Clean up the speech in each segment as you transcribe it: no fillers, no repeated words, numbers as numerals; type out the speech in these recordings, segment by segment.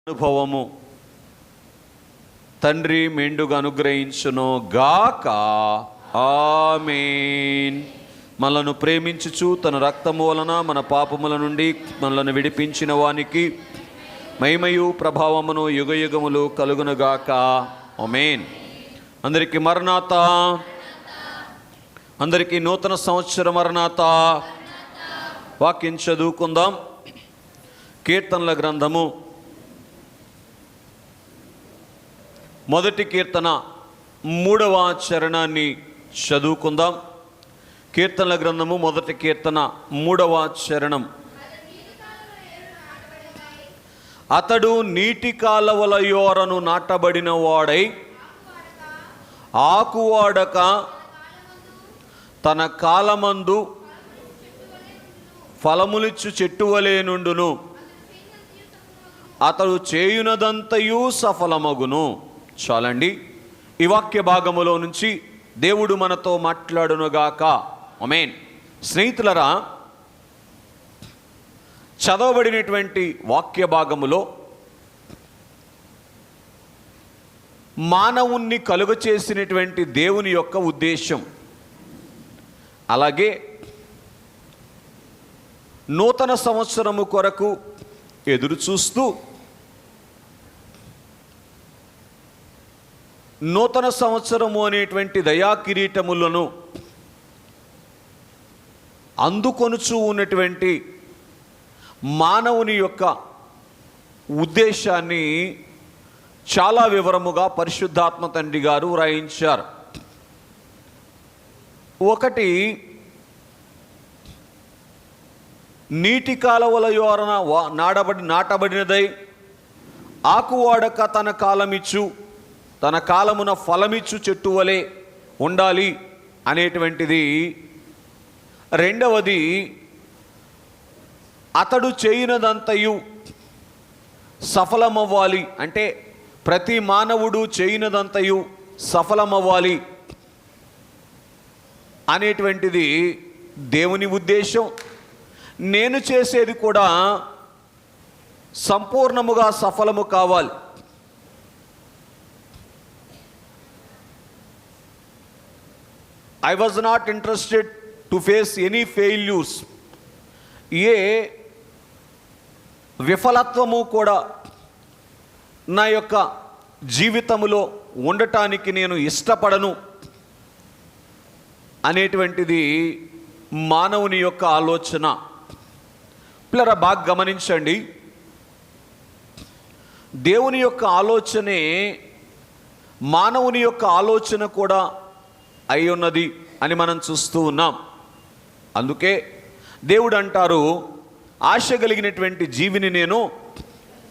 అనుభవము తండ్రి మెండుగా అనుగ్రహించును గాక. ఆమేన్. మనలను ప్రేమించుచు తన రక్తము వలన మన పాపముల నుండి మనలను విడిపించిన వానికి మహిమయు ప్రభావమును యుగయుగములు కలుగునుగాక. ఆమేన్. అందరికీ మరణాత, అందరికీ నూతన సంవత్సర మరణాత. వాక్యం చదువుకుందాం. కీర్తనల గ్రంథము మొదటి కీర్తన 3వ చరణాన్ని చదువుకుందాం. కీర్తనల గ్రంథము మొదటి కీర్తన 3వ చరణం. అతడు నీటి కాలవల యోరను నాటబడిన వాడై ఆకువాడక తన కాలమందు ఫలములిచ్చు చెట్టువలే నుండును. అతడు చేయునదంతయు సఫలమగును. చాలండి. ఈ వాక్య భాగములో నుంచి దేవుడు మనతో మాట్లాడునుగాక. ఆమేన్. స్నేహితులరా, చదవబడినటువంటి వాక్య భాగములో మానవుణ్ణి కలుగచేసినటువంటి దేవుని యొక్క ఉద్దేశం, అలాగే నూతన సంవత్సరము కొరకు ఎదురు చూస్తూ నూతన సంవత్సరము అనేటువంటి దయా కిరీటములను అందుకొనుచూ ఉన్నటువంటి మానవుని యొక్క ఉద్దేశాన్ని చాలా వివరముగా పరిశుద్ధాత్మ తండ్రి గారు వ్రాయించారు. ఒకటి, నీటి కాలవల యోరన నాటబడినదై ఆకువాడక తన కాలమిచ్చు తన కాలమున ఫలమిచ్చు చెట్టు వలె ఉండాలి అనేటువంటిది. రెండవది, అతడు చేయునదంతయు సఫలమవ్వాలి, అంటే ప్రతి మానవుడు చేయునదంతయు సఫలమవ్వాలి అనేటువంటిది దేవుని ఉద్దేశం. నేను చేసేది కూడా సంపూర్ణముగా సఫలము కావాలి. I was not interested to face any failures. ఏ విఫలత్వము కూడా నా యొక్క జీవితంలో ఉండటానికి నేను ఇష్టపడను అనేటువంటిది మానవుని యొక్క ఆలోచన. పిల్లరా, బాగా గమనించండి. దేవుని యొక్క ఆలోచనే మానవుని యొక్క ఆలోచన కూడా అయి ఉన్నది అని మనం చూస్తూ ఉన్నాం. అందుకే దేవుడు అంటారు, ఆశ కలిగినటువంటి జీవిని నేను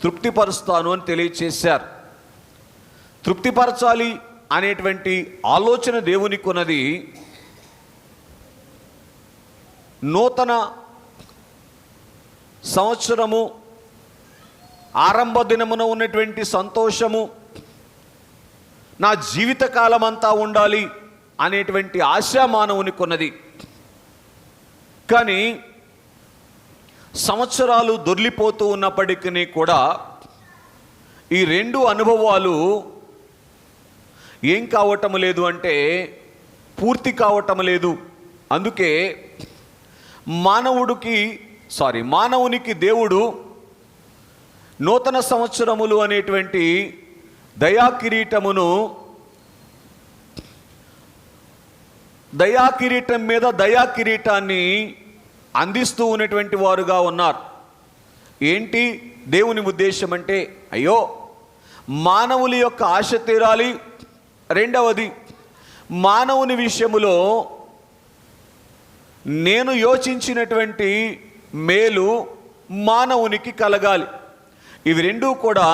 తృప్తిపరుస్తాను అని తెలియచేశారు. తృప్తిపరచాలి అనేటువంటి ఆలోచన దేవునికి ఉన్నది. నూతన సంవత్సరము ఆరంభ దినమున ఉన్నటువంటి సంతోషము నా జీవితకాలం అంతా ఉండాలి అనేటువంటి ఆశ మానవునికి ఉన్నది. కానీ సంవత్సరాలు దొర్లిపోతూ ఉన్నప్పటికీ కూడా ఈ రెండు అనుభవాలు ఏం కావటం లేదు అంటే పూర్తి కావటం లేదు. అందుకే మానవునికి దేవుడు నూతన సంవత్సరములు అనేటువంటి దయా కిరీటం మీద దయా కిరీటాన్ని అందిస్తూ ఉన్నటువంటి వారుగా ఉన్నారు. ఏంటి దేవుని ఉద్దేశం అంటే, అయ్యో మానవుల యొక్క ఆశ తీరాలి. రెండవది, మానవుని విషయములో నేను యోచించినటువంటి మేలు మానవునికి కలగాలి. ఇవి రెండూ కూడా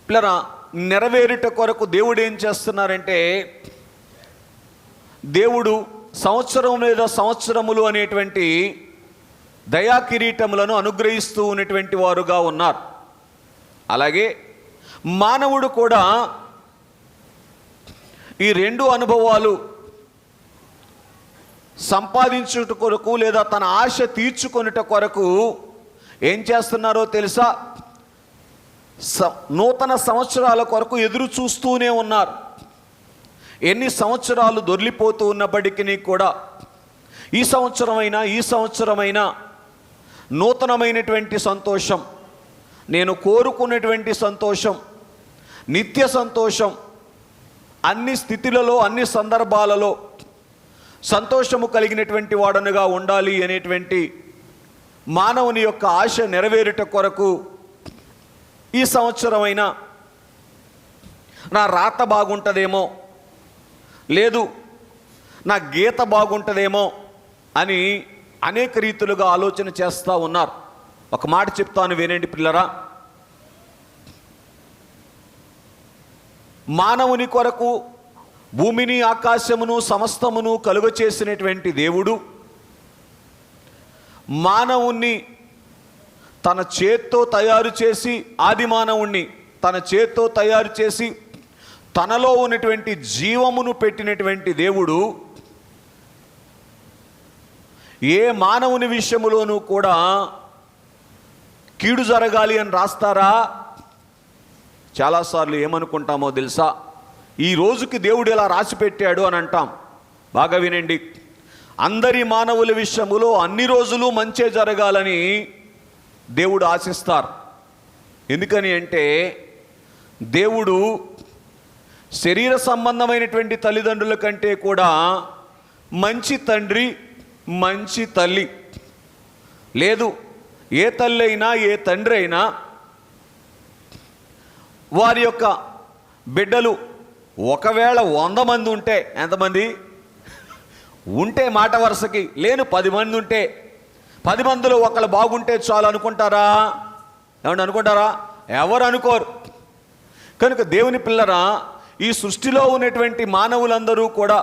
పిల్లరా నెరవేరుట కొరకు దేవుడు ఏం చేస్తున్నారంటే, దేవుడు సంవత్సరం లేదా సంవత్సరములు అనేటువంటి దయా కిరీటములను అనుగ్రహిస్తూ ఉన్నటువంటి వారుగా ఉన్నారు. అలాగే మానవుడు కూడా ఈ రెండు అనుభవాలు సంపాదించుట కొరకు లేదా తన ఆశ తీర్చుకొనుట కొరకు ఏం చేస్తున్నారో తెలుసా? నూతన సంవత్సరాల కొరకు ఎదురు చూస్తూనే ఉన్నారు. ఎన్ని సంవత్సరాలు దొర్లిపోతూ ఉన్నప్పటికీ కూడా ఈ సంవత్సరమైనా నూతనమైనటువంటి సంతోషం, నేను కోరుకున్నటువంటి సంతోషం, నిత్య సంతోషం, అన్ని స్థితులలో అన్ని సందర్భాలలో సంతోషము కలిగినటువంటి వాడనుగా ఉండాలి అనేటువంటి మానవుని యొక్క ఆశ నెరవేరుట కొరకు ఈ సంవత్సరమైనా నా రాత బాగుంటుందేమో, లేదు నా గీత బాగుంటుందేమో అని అనేక రీతులుగా ఆలోచన చేస్తూ ఉన్నారు. ఒక మాట చెప్తాను వినండి పిల్లరా. మానవుని కొరకు భూమిని ఆకాశమును సమస్తమును కలుగచేసినటువంటి దేవుడు మానవుణ్ణి తన చేత్తో తయారు చేసి, ఆది మానవుణ్ణి తన చేత్తో తయారు చేసి తనలో ఉన్నటువంటి జీవమును పెట్టినటువంటి దేవుడు ఏ మానవుని విషయములోనూ కూడా కీడు జరగాలి అని రాస్తారా? చాలాసార్లు ఏమనుకుంటామో తెలుసా? ఈ రోజుకి దేవుడు ఎలా రాసి పెట్టాడు అని అంటాం. బాగా వినండి. అందరి మానవుల విషయములో అన్ని రోజులు మంచే జరగాలని దేవుడు ఆశిస్తారు. ఎందుకని అంటే దేవుడు శరీర సంబంధమైనటువంటి తల్లిదండ్రుల కంటే కూడా మంచి తండ్రి, మంచి తల్లి. లేదు, ఏ తల్లి అయినా ఏ తండ్రి అయినా వారి యొక్క బిడ్డలు ఒకవేళ 100 మంది ఉంటే, ఎంతమంది ఉంటే మాట వరుసకి, లేను 10 మంది ఉంటే 10 మందిలో ఒకళ్ళు బాగుంటే చాలు అనుకుంటారా? ఏమన్నా అనుకుంటారా? ఎవరు అనుకోరు. కనుక దేవుని పిల్లరా, ఈ సృష్టిలో ఉన్నటువంటి మానవులందరూ కూడా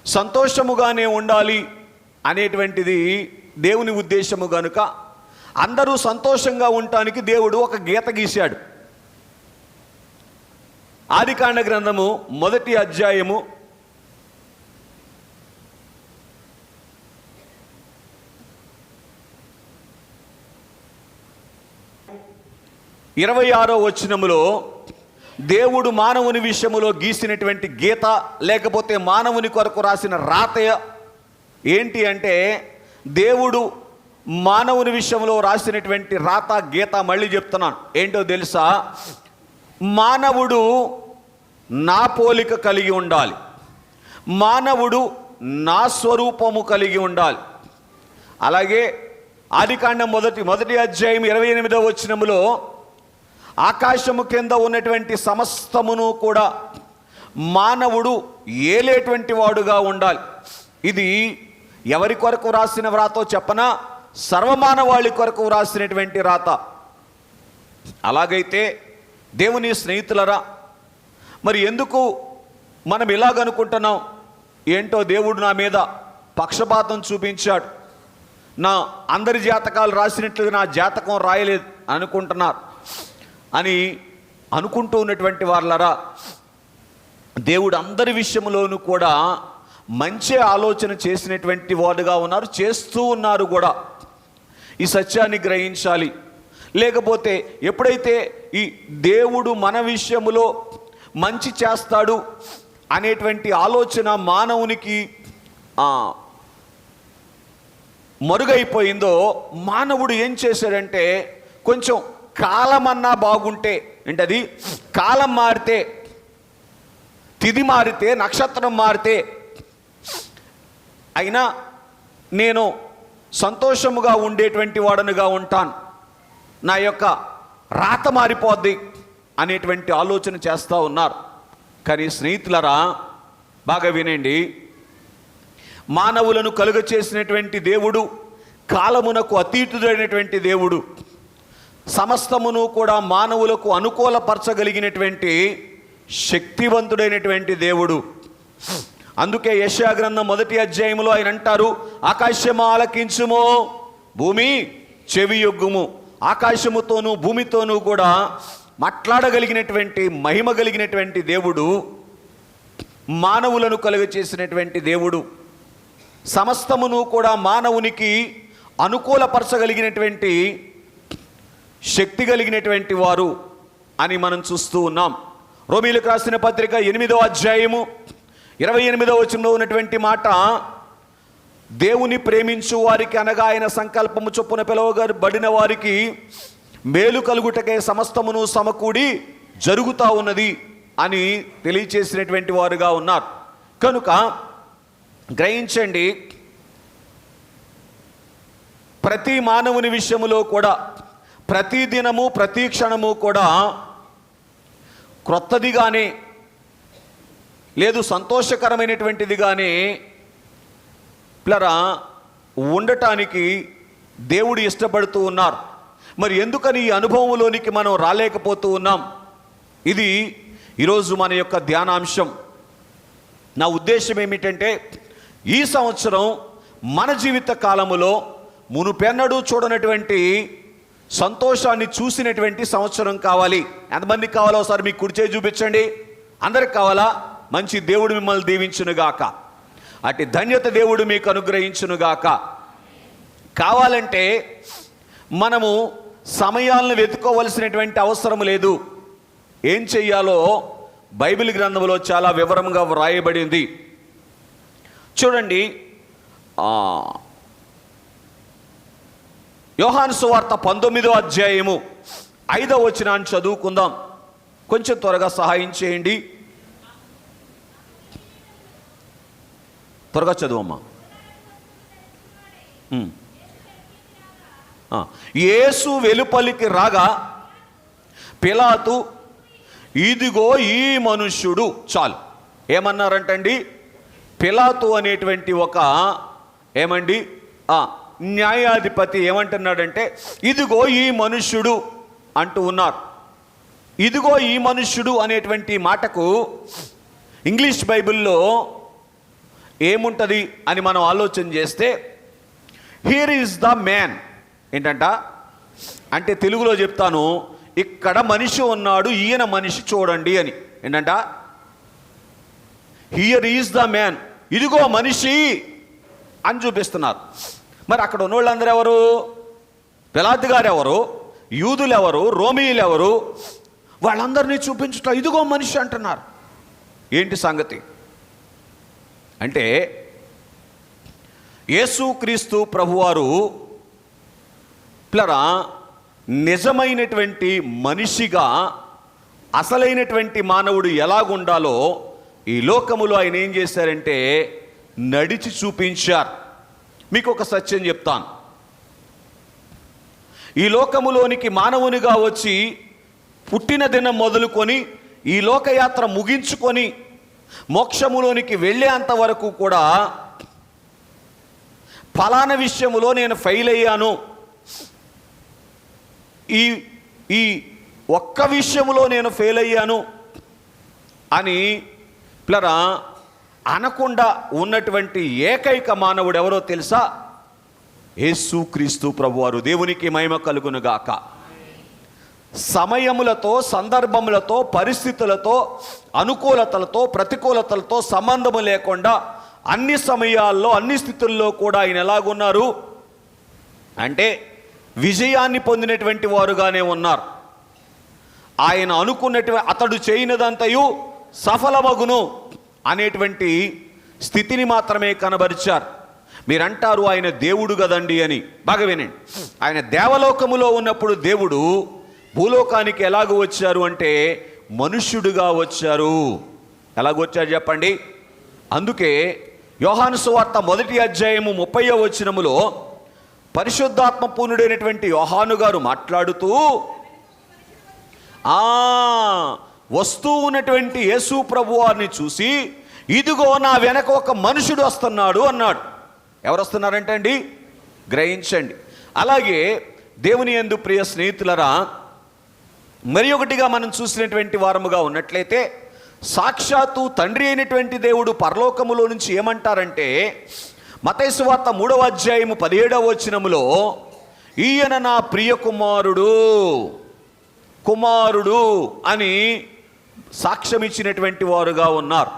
సంతోషముగానే ఉండాలి అనేటువంటిది దేవుని ఉద్దేశము. కనుక అందరూ సంతోషంగా ఉండటానికి దేవుడు ఒక గీత గీశాడు. ఆదికాండ గ్రంథము 1వ అధ్యాయము 26వ వచనములో దేవుడు మానవుని విషయములో గీసినటువంటి గీత, లేకపోతే మానవుని కొరకు రాసిన రాత ఏంటి అంటే, దేవుడు మానవుని విషయంలో రాసినటువంటి రాత గీత మళ్ళీ చెప్తున్నాను. ఏంటో తెలుసా? మానవుడు నా పోలిక కలిగి ఉండాలి, మానవుడు నా స్వరూపము కలిగి ఉండాలి. అలాగే ఆదికాండం 1వ అధ్యాయం 28వ వచనములో ఆకాశము కింద ఉన్నటువంటి సమస్తమును కూడా మానవుడు ఏలేటువంటి వాడుగా ఉండాలి. ఇది ఎవరి కొరకు రాసిన వ్రాతో చెప్పనా? సర్వమానవాళి కొరకు రాసినటువంటి రాత. అలాగైతే దేవుని స్నేహితులరా, మరి ఎందుకు మనం ఇలాగనుకుంటున్నాం? ఏంటో దేవుడు నా మీద పక్షపాతం చూపించాడు, నా అందరి జాతకాలు రాసినట్లుగా నా జాతకం రాయలేదు అనుకుంటున్నారు అని అనుకుంటూ ఉన్నటువంటి వాళ్ళరా, దేవుడు అందరి విషయంలోనూ కూడా మంచి ఆలోచన చేసినటువంటి వాడుగా ఉన్నారు, చేస్తూ ఉన్నారు కూడా. ఈ సత్యాన్ని గ్రహించాలి. లేకపోతే ఎప్పుడైతే ఈ దేవుడు మన విషయములో మంచి చేస్తాడు అనేటువంటి ఆలోచన మానవునికి మరుగైపోయిందో, మానవుడు ఏం చేశాడంటే, కొంచెం కాలమన్నా బాగుంటే, ఏంటది, కాలం మారితే, తిథి మారితే, నక్షత్రం మారితే అయినా నేను సంతోషముగా ఉండేటువంటి వాడనుగా ఉంటాను, నా యొక్క రాత మారిపోద్ది అనేటువంటి ఆలోచన చేస్తూ ఉన్నారు. కానీ స్నేహితులరా, బాగా వినండి. మానవులను కలుగ చేసినటువంటి దేవుడు కాలమునకు అతీతుడైనటువంటి దేవుడు, సమస్తమును కూడా మానవులకు అనుకూలపరచగలిగినటువంటి శక్తివంతుడైనటువంటి దేవుడు. అందుకే యెషయా గ్రంథం 1వ అధ్యాయంలో ఆయన అంటారు, ఆకాశము ఆలకించుము, భూమి చెవియొగ్గుము. ఆకాశముతోనూ భూమితోనూ కూడా మాట్లాడగలిగినటువంటి మహిమ కలిగినటువంటి దేవుడు, మానవులను కలుగ చేసినటువంటి దేవుడు. సమస్తమును కూడా మానవునికి అనుకూలపరచగలిగినటువంటి శక్తి కలిగినటువంటి వారు అని మనం చూస్తూ ఉన్నాం. రోమీయులకు రాసిన పత్రిక 8వ అధ్యాయము 28వ వచనంలో ఉన్నటువంటి మాట, దేవుని ప్రేమించు వారికి అనగా ఆయన సంకల్పము చొప్పున పిలువబడిన వారికి మేలు కలుగుటకే సమస్తమును సమకూడి జరుగుతూ ఉన్నది అని తెలియచేసినటువంటి వారుగా ఉన్నారు. కనుక గ్రహించండి, ప్రతి మానవుని విషయములో కూడా ప్రతి దినము ప్రతి క్షణము కూడా క్రొత్తదిగానే లేదు సంతోషకరమైనటువంటిదిగానే పిల్లరా ఉండటానికి దేవుడు ఇష్టపడుతూ ఉన్నారు. మరి ఎందుకని ఈ అనుభవంలోనికి మనం రాలేకపోతూ ఉన్నాం? ఇది ఈరోజు మన యొక్క ధ్యానాంశం. నా ఉద్దేశం ఏమిటంటే, ఈ సంవత్సరం మన జీవిత కాలములో మునుపెన్నడూ చూడనటువంటి సంతోషాన్ని చూసినటువంటి సంవత్సరం కావాలి. ఎంతమందికి కావాలో ఒకసారి మీకు కుడి చేయి చూపించండి. అందరికి కావాలా? మంచి దేవుడు మిమ్మల్ని దీవించునుగాక. అట్టి ధన్యత దేవుడు మీకు అనుగ్రహించునుగాక. కావాలంటే మనము సమయాలను వెతుక్కోవలసినటువంటి అవసరం లేదు. ఏం చెయ్యాలో బైబిల్ గ్రంథంలో చాలా వివరంగా వ్రాయబడింది. చూడండి, యోహాను సువార్త 19వ అధ్యాయము 5వ వచనాన్ని చదువుకుందాం. కొంచెం త్వరగా సహాయం చేయండి. త్వరగా చదువమ్మా. యేసు వెలుపలికి రాగా పిలాతు, ఇదిగో ఈ మనుష్యుడు. చాలు. ఏమన్నారంటండి? పిలాతు అనేటువంటి ఒక ఏమండి న్యాయాధిపతి ఏమంటున్నాడంటే, ఇదిగో ఈ మనుష్యుడు అంటూ ఉన్నారు. ఇదిగో ఈ మనుష్యుడు అనేటువంటి మాటకు ఇంగ్లీష్ బైబిల్లో ఏముంటుంది అని మనం ఆలోచన చేస్తే, హియర్ ఈజ్ ద మ్యాన్. ఏంటంట అంటే తెలుగులో చెప్తాను, ఇక్కడ మనిషి ఉన్నాడు, ఈయన మనిషి చూడండి అని. ఏంటంట, హియర్ ఈజ్ ద మ్యాన్, ఇదిగో మనిషి అని చూపిస్తున్నారు. మరి అక్కడ ఉన్న వాళ్ళందరూ ఎవరు? పిలాతు గారు ఎవరు? యూదులు ఎవరు? రోమీయులు ఎవరు? వాళ్ళందరినీ చూపించుట ఇదిగో మనిషి అంటున్నారు. ఏంటి సంగతి అంటే, యేసుక్రీస్తు ప్రభువారు పిల్లరా నిజమైనటువంటి మనిషిగా, అసలైనటువంటి మానవుడు ఎలాగుండాలో ఈ లోకములో ఆయన ఏం చేశారంటే నడిచి చూపించారు. మీకు ఒక సత్యం చెప్తాను. ఈ లోకములోనికి మానవునిగా వచ్చి పుట్టిన దినం మొదలుకొని ఈ లోకయాత్ర ముగించుకొని మోక్షములోనికి వెళ్ళేంత వరకు కూడా ఫలానా విషయములో నేను ఫెయిల్ అయ్యాను, ఈ ఒక్క విషయములో నేను ఫెయిల్ అయ్యాను అని పిల్లరా అనకుండా ఉన్నటువంటి ఏకైక మానవుడు ఎవరో తెలుసా? యేసుక్రీస్తు ప్రభువారు. దేవునికి మహిమ కలుగునుగాక. సమయములతో, సందర్భములతో, పరిస్థితులతో, అనుకూలతలతో, ప్రతికూలతలతో సంబంధము లేకుండా అన్ని సమయాల్లో అన్ని స్థితుల్లో కూడా ఆయన ఎలాగున్నారు అంటే విజయాన్ని పొందినటువంటి వారుగానే ఉన్నారు. ఆయన అనుకున్నటువంటి అతడు చేయనిదంతయు సఫలమగును అనేటువంటి స్థితిని మాత్రమే కనబరిచారు. మీరంటారు ఆయన దేవుడు కదండి అని. బాగా వినండి, ఆయన దేవలోకములో ఉన్నప్పుడు దేవుడు భూలోకానికి ఎలాగో వచ్చారు అంటే మనుష్యుడిగా వచ్చారు. ఎలాగొచ్చారు చెప్పండి? అందుకే యోహాను సువార్త 1వ అధ్యాయము 30వ వచనములో పరిశుద్ధాత్మ పూర్ణుడైనటువంటి యోహాను గారు మాట్లాడుతూ వస్తూ ఉన్నటువంటి యేసు ప్రభు వారిని చూసి, ఇదిగో నా వెనక ఒక మనుషుడు వస్తున్నాడు అన్నాడు. ఎవరు వస్తున్నారంటే అండి? గ్రహించండి. అలాగే దేవుని యందు ప్రియ స్నేహితులరా, మరి ఒకటిగా మనం చూసినటువంటి వారముగా ఉన్నట్లయితే, సాక్షాత్తు తండ్రి అయినటువంటి దేవుడు పరలోకములో నుంచి ఏమంటారంటే, మత్తయి సువార్త 3వ అధ్యాయము 17వ వచనములో, ఈయన నా ప్రియ కుమారుడు అని సాక్ష్యం ఇచ్చినటువంటి వారుగా ఉన్నారు.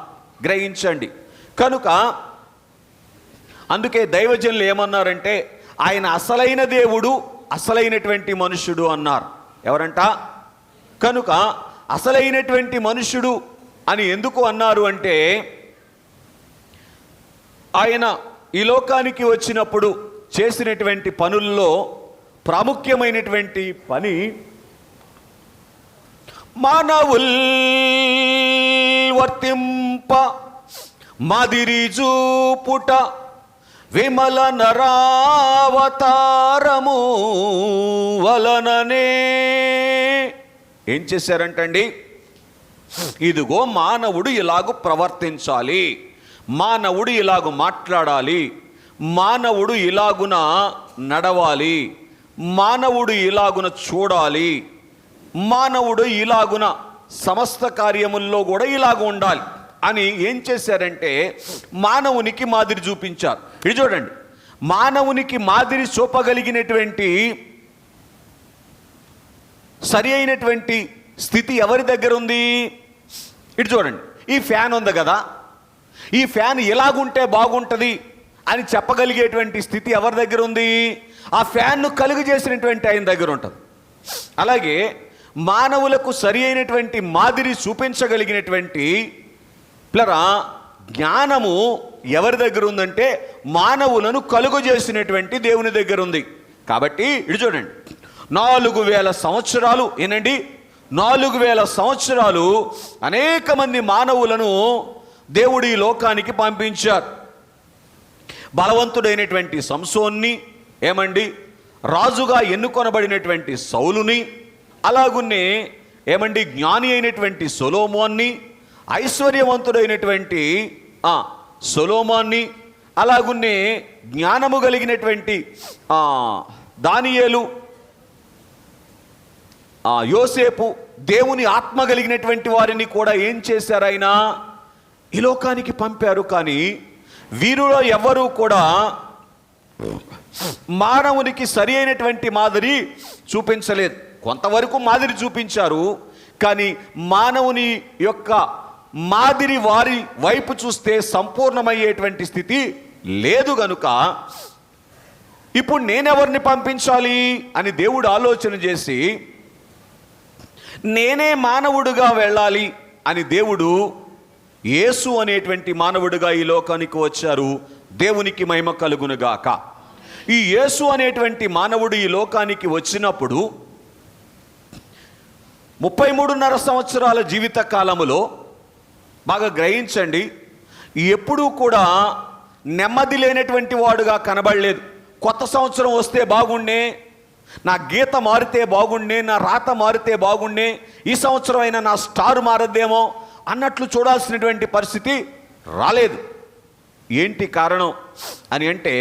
గ్రహించండి. కనుక అందుకే దైవజనులు ఏమన్నారంటే, ఆయన అసలైన దేవుడు, అసలైనటువంటి మనుష్యుడు అన్నారు. ఎవరంట? కనుక అసలైనటువంటి మనుష్యుడు అని ఎందుకు అన్నారు అంటే, ఆయన ఈ లోకానికి వచ్చినప్పుడు చేసినటువంటి పనుల్లో ప్రాముఖ్యమైనటువంటి పని మానవుల్ వర్తింప మాదిరి చూపుట విమల నరావతారము వలననే. ఏం చేశారంటండి? ఇదిగో మానవుడు ఇలాగూ ప్రవర్తించాలి, మానవుడు ఇలాగూ మాట్లాడాలి, మానవుడు ఇలాగున నడవాలి, మానవుడు ఇలాగున చూడాలి, మానవుడు ఇలాగున సమస్త కార్యముల్లో కూడా ఇలాగ ఉండాలి అని ఏం చేశారంటే మానవునికి మాదిరి చూపించారు. ఇది చూడండి, మానవునికి మాదిరి చూపగలిగినటువంటి సరి అయినటువంటి స్థితి ఎవరి దగ్గర ఉంది? ఇటు చూడండి, ఈ ఫ్యాన్ ఉంది కదా, ఈ ఫ్యాన్ ఎలాగుంటే బాగుంటుంది అని చెప్పగలిగేటువంటి స్థితి ఎవరి దగ్గర ఉంది? ఆ ఫ్యాన్ను కలుగు చేసినటువంటి ఆయన దగ్గర ఉంటుంది. అలాగే మానవులకు సరి అయినటువంటి మాదిరి చూపించగలిగినటువంటి జ్ఞానము ఎవరి దగ్గర ఉందంటే మానవులను కలుగు చేసినటువంటి దేవుని దగ్గర ఉంది. కాబట్టి ఇటు చూడండి, 4000 సంవత్సరాలు, ఏనండి 4000 సంవత్సరాలు అనేక మంది మానవులను దేవుడు ఈ లోకానికి పంపించారు. బలవంతుడైనటువంటి సంసోన్ని, ఏమండి రాజుగా ఎన్నుకొనబడినటువంటి సౌలుని, అలాగున్నే ఏమండి జ్ఞాని అయినటువంటి సొలొమోన్ని, ఐశ్వర్యవంతుడైనటువంటి సొలొమోన్ని, అలాగున్నే జ్ఞానము కలిగినటువంటి దానియేలు, యోసేపు, దేవుని ఆత్మ కలిగినటువంటి వారిని కూడా ఏం చేశారు? ఆయన ఈ లోకానికి పంపారు. కానీ వీరిలో ఎవరూ కూడా మానవునికి సరి అయినటువంటి మాదిరి చూపించలేదు. కొంతవరకు మాదిరి చూపించారు, కానీ మానవుని యొక్క మాదిరి వారి వైపు చూస్తే సంపూర్ణమయ్యేటువంటి స్థితి లేదు. గనుక ఇప్పుడు నేనెవరిని పంపించాలి అని దేవుడు ఆలోచన చేసి, నేనే మానవుడుగా వెళ్ళాలి అని దేవుడు యేసు అనేటువంటి మానవుడిగా ఈ లోకానికి వచ్చారు. దేవునికి మహిమ కలుగునుగాక. ఈ యేసు అనేటువంటి మానవుడు ఈ లోకానికి వచ్చినప్పుడు 33.5 సంవత్సరాల జీవిత కాలములో బాగా గ్రహించండి, ఎప్పుడూ కూడా నెమ్మది లేనటువంటి వాడుగా కనబడలేదు. కొత్త సంవత్సరం వస్తే బాగుండే, నా గీత మారితే బాగుండే, నా రాత మారితే బాగుండే, ఈ సంవత్సరం అయినా నా స్టార్ మారద్దేమో అన్నట్లు చూడాల్సినటువంటి పరిస్థితి రాలేదు. ఏంటి కారణం అని అంటే,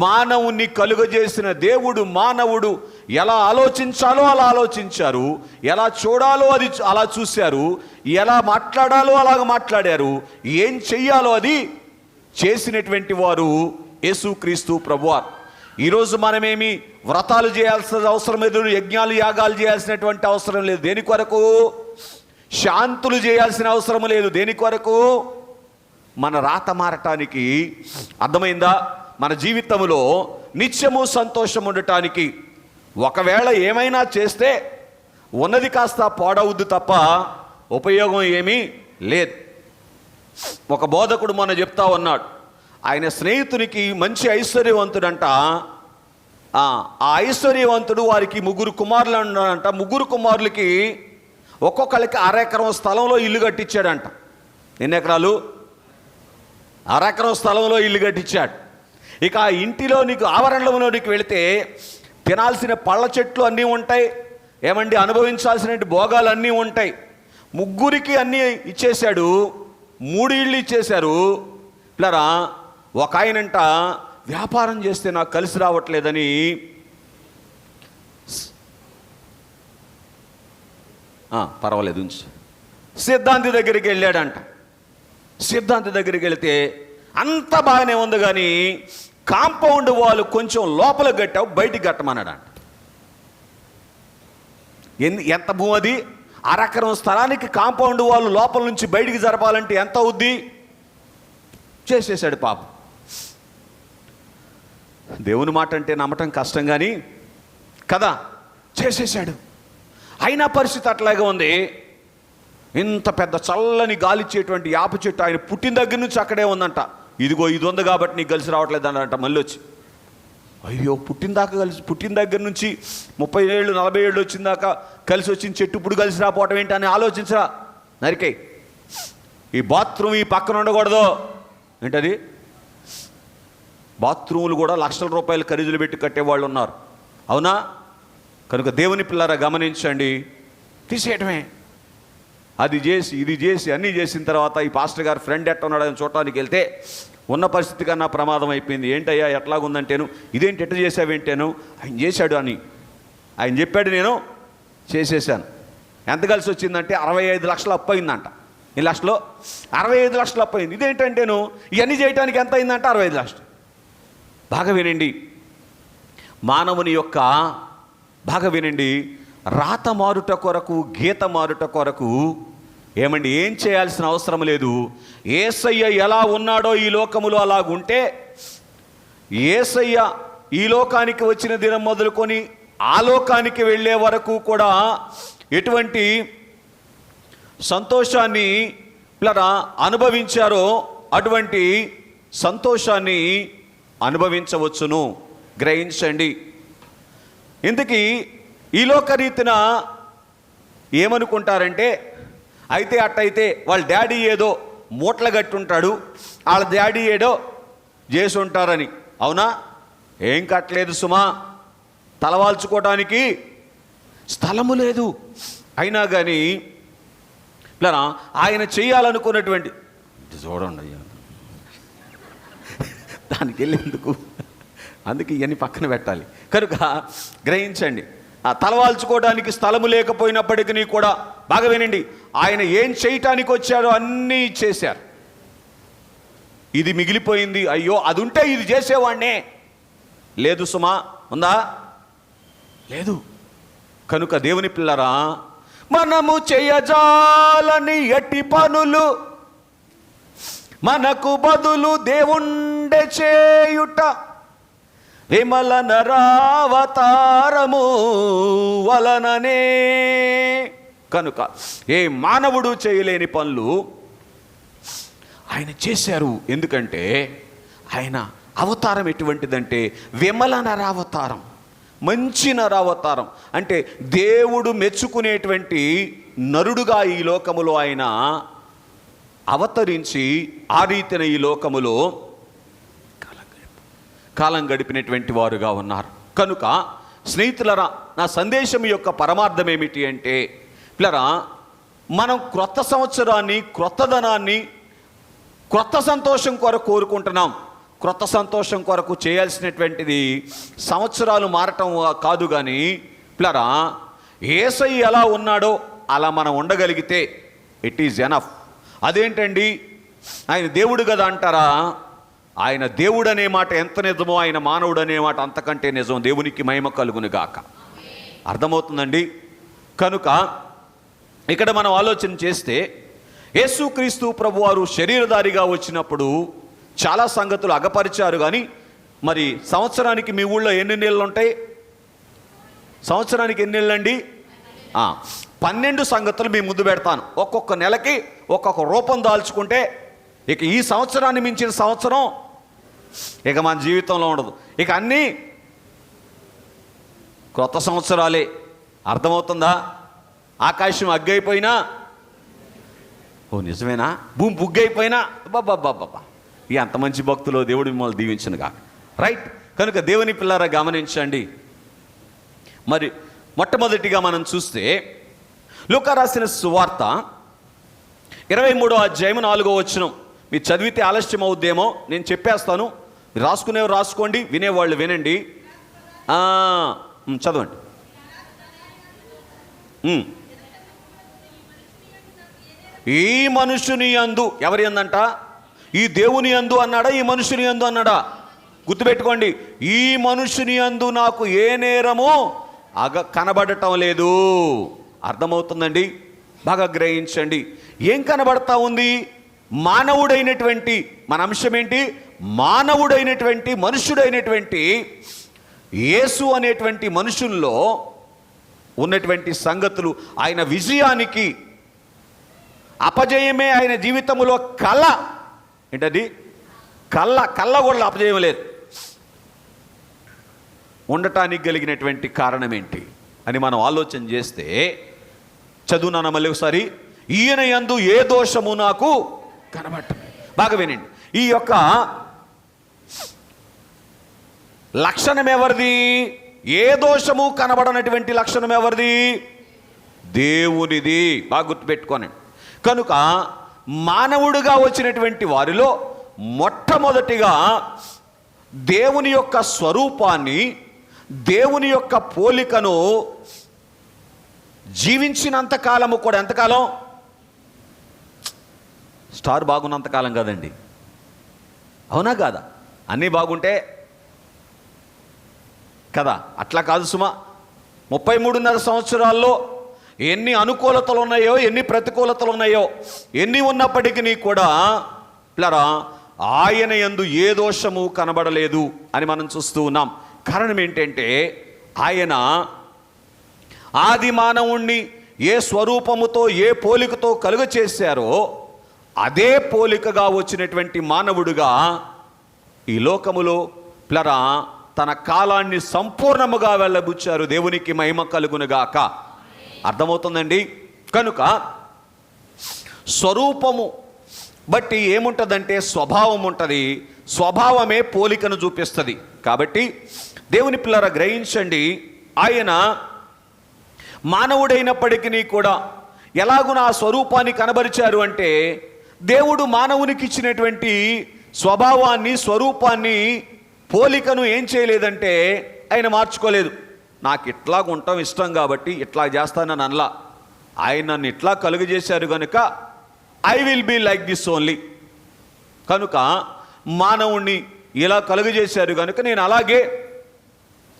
మానవుని కలుగజేసిన దేవుడు మానవుడు ఎలా ఆలోచించాలో అలా ఆలోచించారు, ఎలా చూడాలో అది అలా చూశారు, ఎలా మాట్లాడాలో అలాగ మాట్లాడారు, ఏం చెయ్యాలో అది చేసినటువంటి వారు యేసుక్రీస్తు ప్రభువారు. ఈరోజు మనమేమి వ్రతాలు చేయాల్సిన అవసరం లేదు, యజ్ఞాలు యాగాలు చేయాల్సినటువంటి అవసరం లేదు. దేని కొరకు? శాంతులు చేయాల్సిన అవసరం లేదు. దేని కొరకు? మన రాత మారటానికి. అర్థమైందా? మన జీవితంలో నిత్యము సంతోషం ఉండటానికి. ఒకవేళ ఏమైనా చేస్తే ఉన్నది కాస్త పాడవుద్దు తప్ప ఉపయోగం ఏమీ లేదు. ఒక బోధకుడు మొన్న చెప్తా ఉన్నాడు, ఆయన స్నేహితునికి మంచి ఐశ్వర్యవంతుడంట. ఆ ఐశ్వర్యవంతుడు వారికి 3 కుమారులు ఉన్నాడంట. 3 కుమారులకి ఒక్కొక్కరికి 1/2 ఎకరం స్థలంలో ఇల్లు కట్టించాడంట. ఎన్ని ఎకరాలు? 1/2 ఎకరం స్థలంలో ఇల్లు కట్టించాడు. ఇక ఆ ఇంటిలో నీకు ఆవరణలోనికి వెళితే తినాల్సిన పళ్ళ చెట్లు అన్నీ ఉంటాయి, ఏమండి అనుభవించాల్సిన భోగాలు అన్నీ ఉంటాయి. 3కి అన్నీ ఇచ్చేశాడు, 3 ఇళ్ళు ఇచ్చేశారు. పిల్లరా, ఒక ఆయనంట వ్యాపారం చేస్తే నాకు కలిసి రావట్లేదని పర్వాలేదు సిద్ధాంతి దగ్గరికి వెళ్ళాడంట. సిద్ధాంతి దగ్గరికి వెళితే అంత బాగానే ఉంది, కానీ కాంపౌండ్ వాళ్ళు కొంచెం లోపల కట్టావు, బయటికి కట్టమన్నాడంట. ఎంత భూమి అది? 1/2 ఎకరం స్థలానికి కాంపౌండ్ వాళ్ళు లోపల నుంచి బయటికి జరపాలంటే ఎంత అవుద్ది? చేసేసాడు పాపం. దేవుని మాట అంటే నమ్మటం కష్టం కానీ కదా, చేసేసాడు. అయినా పరిస్థితి అట్లాగే ఉంది. ఇంత పెద్ద చల్లని గాలిచ్చేటువంటి యాప చెట్టు ఆయన పుట్టిన దగ్గర నుంచి అక్కడే ఉందంట. ఇదిగో ఇది ఉంది కాబట్టి నీకు కలిసి రావట్లేదు అనంట. మళ్ళీ వచ్చి అయ్యో పుట్టిన దగ్గర నుంచి 30 ఏళ్ళు 40 ఏళ్ళు వచ్చిన దాకా కలిసి వచ్చిన చెట్టు ఇప్పుడు కలిసి రాపోవటం ఏంటి అని ఆలోచించరా. నరికే ఈ బాత్రూమ్ ఈ పక్కన ఉండకూడదు. ఏంటది? బాత్రూములు కూడా లక్షల రూపాయలు ఖరీదులు పెట్టి కట్టేవాళ్ళు ఉన్నారు, అవునా? కనుక దేవుని పిల్లరా గమనించండి, తీసేయటమే. అది చేసి ఇది చేసి అన్నీ చేసిన తర్వాత ఈ పాస్టర్ గారు ఫ్రెండ్ ఎట్ట ఉన్నాడని చూడటానికి వెళ్తే ఉన్న పరిస్థితి కన్నా ప్రమాదం అయిపోయింది. ఏంటయ్యా ఎట్లాగుందంటేను, ఇదేంటి ఎట్ట చేసావేంటేను, ఆయన చేశాడు అని ఆయన చెప్పాడు, నేను చేసేసాను. ఎంత కలిసి వచ్చిందంటే 65 లక్షలు అప్పు అయిందంట. ఈ లక్షలో 65 లక్షలు అప్పు అయింది. ఇదేంటంటేను ఇవన్నీ చేయడానికి ఎంత అయిందంటే 65 లక్షలు. బాగా వినండి, మానవుని యొక్క బాగా వినండి, రాత మారుట కొరకు గీత మారుట కొరకు ఏమండి ఏం చేయాల్సిన అవసరం లేదు. యేసయ్య ఎలా ఉన్నాడో ఈ లోకములో అలాగుంటే, యేసయ్య ఈ లోకానికి వచ్చిన దినం మొదలుకొని ఆ లోకానికి వెళ్ళే వరకు కూడా ఎటువంటి సంతోషాన్ని పిల్లరా అనుభవించారో అటువంటి సంతోషాన్ని అనుభవించవచ్చును. గ్రహించండి. ఇందుకీ ఈ లోకరీతిన ఏమనుకుంటారంటే, అయితే అట్టయితే వాళ్ళ డాడీ ఏదో మూటలు కట్టుంటాడు, వాళ్ళ డాడీ ఏదో చేసి ఉంటారని. అవునా? ఏం కట్టలేదు సుమా, తలవాల్చుకోవడానికి స్థలము లేదు. అయినా కానీ ఇలా ఆయన చేయాలనుకున్నటువంటి చూడండి అయ్యా, దానికి వెళ్ళేందుకు అందుకే ఇవన్నీ పక్కన పెట్టాలి. కనుక గ్రహించండి, ఆ తలవాల్చుకోవడానికి స్థలము లేకపోయినప్పటికీ కూడా బాగా వినండి, ఆయన ఏం చేయటానికి వచ్చాడో అన్నీ చేశారు. ఇది మిగిలిపోయింది, అయ్యో అది ఉంటే ఇది చేసేవాడినే, లేదు సుమా, ఉందా? లేదు. కనుక దేవుని పిల్లరా, మనము చేయజాలని ఎట్టి పనులు మనకు బదులు దేవుండే చేయుట విమల నరావతారము వలననే. కనుక ఏ మానవుడు చేయలేని పనులు ఆయన చేశారు. ఎందుకంటే ఆయన అవతారం ఎటువంటిదంటే విమల నరావతారం, మంచి నరావతారం. అంటే దేవుడు మెచ్చుకునేటువంటి నరుడుగా ఈ లోకములో ఆయన అవతరించి ఆ రీతిన ఈ లోకములో కాలం గడిపినటువంటి వారుగా ఉన్నారు. కనుక స్నేహితులరా, నా సందేశం యొక్క పరమార్థం ఏమిటి అంటే, పిల్లరా, మనం క్రొత్త సంవత్సరాన్ని, క్రొత్తదనాన్ని, క్రొత్త సంతోషం కొరకు కోరుకుంటున్నాం. క్రొత్త సంతోషం కొరకు చేయాల్సినటువంటిది సంవత్సరాలు మారటం కాదు. కానీ పిల్లరా, యేసయ్య ఎలా ఉన్నాడో అలా మనం ఉండగలిగితే ఇట్ ఈజ్ ఎనఫ్. అదేంటండి, ఆయన దేవుడు కదా అంటారా? ఆయన దేవుడు అనే మాట ఎంత నిజమో ఆయన మానవుడు అనే మాట అంతకంటే నిజం. దేవునికి మహిమ కలుగును గాక. అర్థమవుతుందండి? కనుక ఇక్కడ మనం ఆలోచన చేస్తే, యేసుక్రీస్తు ప్రభువారు శరీరధారిగా వచ్చినప్పుడు చాలా సంగతులు అగపరిచారు. కానీ మరి సంవత్సరానికి మీ ఊళ్ళో ఎన్ని నెలలు ఉంటాయి? సంవత్సరానికి ఎన్ని నెలలండి? 12 సంగతులు మీ ముందు పెడతాను. ఒక్కొక్క నెలకి ఒక్కొక్క రూపం దాల్చుకుంటే ఇక ఈ సంవత్సరాన్ని మించిన సంవత్సరం ఇక మన జీవితంలో ఉండదు. ఇక అన్నీ క్రొత్త సంవత్సరాలే. అర్థమవుతుందా? ఆకాశం అగ్గైపోయినా, ఓ నిజమేనా, భూమి బుగ్గైపోయినా, బాబా ఎంత మంచి భక్తులు, దేవుడు మిమ్మల్ని దీవించునుగా. రైట్. కనుక దేవుని పిల్లరా గమనించండి. మరి మొట్టమొదటిగా మనం చూస్తే లూకా రాసిన సువార్త 23వ అధ్యాయం 4వ వచనం. మీరు చదివితే ఆలస్యం అవుద్దేమో, నేను చెప్పేస్తాను. రాసుకునేవారు రాసుకోండి, వినేవాళ్ళు వినండి. చదవండి. ఈ మనుషుని యందు, ఎవరి యందంట? ఈ దేవుని యందు అన్నాడా, ఈ మనుషుని యందు అన్నాడా? గుర్తుపెట్టుకోండి, ఈ మనుషుని యందు నాకు ఏ నేరము కనబడటం లేదు. అర్థమవుతుందండి? బాగా గ్రహించండి. ఏం కనబడతా ఉంది? మానవుడైనటువంటి మన అంశం ఏంటి? మానవుడైనటువంటి మనుషుడైనటువంటి యేసు అనేటువంటి మనుషుల్లో ఉన్నటువంటి సంగతులు, ఆయన విజయానికి అపజయమే ఆయన జీవితంలో కళ. ఏంటది? కళ్ళ కూడా అపజయం లేదు. ఉండటానికి కలిగినటువంటి కారణం ఏంటి అని మనం ఆలోచన చేస్తే, చదువునాన్న మళ్ళీ ఒకసారి. ఈయన యందు ఏ దోషము నాకు కనబడటం. బాగా వినండి, ఈ యొక్క లక్షణం ఎవరిది? ఏ దోషము కనబడనటువంటి లక్షణం ఎవరిది? దేవునిది. బాగా గుర్తుపెట్టుకోనండి. కనుక మానవుడిగా వచ్చినటువంటి వారిలో మొట్టమొదటిగా దేవుని యొక్క స్వరూపాన్ని, దేవుని యొక్క పోలికను జీవించినంత కాలము కూడా, ఎంతకాలం? స్టార్ బాగున్నంతకాలం కాదండి, అవునా కాదా? అన్నీ బాగుంటే కదా, అట్లా కాదు సుమా. 33.5 సంవత్సరాల్లో ఎన్ని అనుకూలతలు ఉన్నాయో, ఎన్ని ప్రతికూలతలు ఉన్నాయో, ఎన్ని ఉన్నప్పటికీ కూడా పిల్లరా, ఆయన యందు ఏ దోషము కనబడలేదు అని మనం చూస్తూ ఉన్నాం. కారణం ఏంటంటే, ఆయన ఆది మానవుణ్ణి ఏ స్వరూపముతో, ఏ పోలికతో కలుగ చేశారో అదే పోలికగా వచ్చినటువంటి మానవుడుగా ఈ లోకములో పిల్లరా తన కాలాన్ని సంపూర్ణముగా వెళ్ళబుచ్చారు. దేవునికి మహిమ కలుగునుగాక. అర్థమవుతుందండి? కనుక స్వరూపము బట్టి ఏముంటుందంటే స్వభావం ఉంటుంది. స్వభావమే పోలికను చూపిస్తుంది. కాబట్టి దేవుని పిల్లరా గ్రహించండి, ఆయన మానవుడైనప్పటికీ కూడా ఎలాగున ఆ స్వరూపాన్ని కనబరిచారు అంటే, దేవుడు మానవునికి ఇచ్చినటువంటి స్వభావాన్ని, స్వరూపాన్ని, పోలికను ఏం చేయలేదంటే ఆయన మార్చుకోలేదు. నాకు ఇట్లాగ ఉండటం ఇష్టం కాబట్టి ఇట్లా చేస్తానని అనలా. ఆయన నన్ను ఇట్లా కలుగజేశారు కనుక I will be like this only. కనుక మానవుణ్ణి ఇలా కలుగజేశారు కనుక నేను అలాగే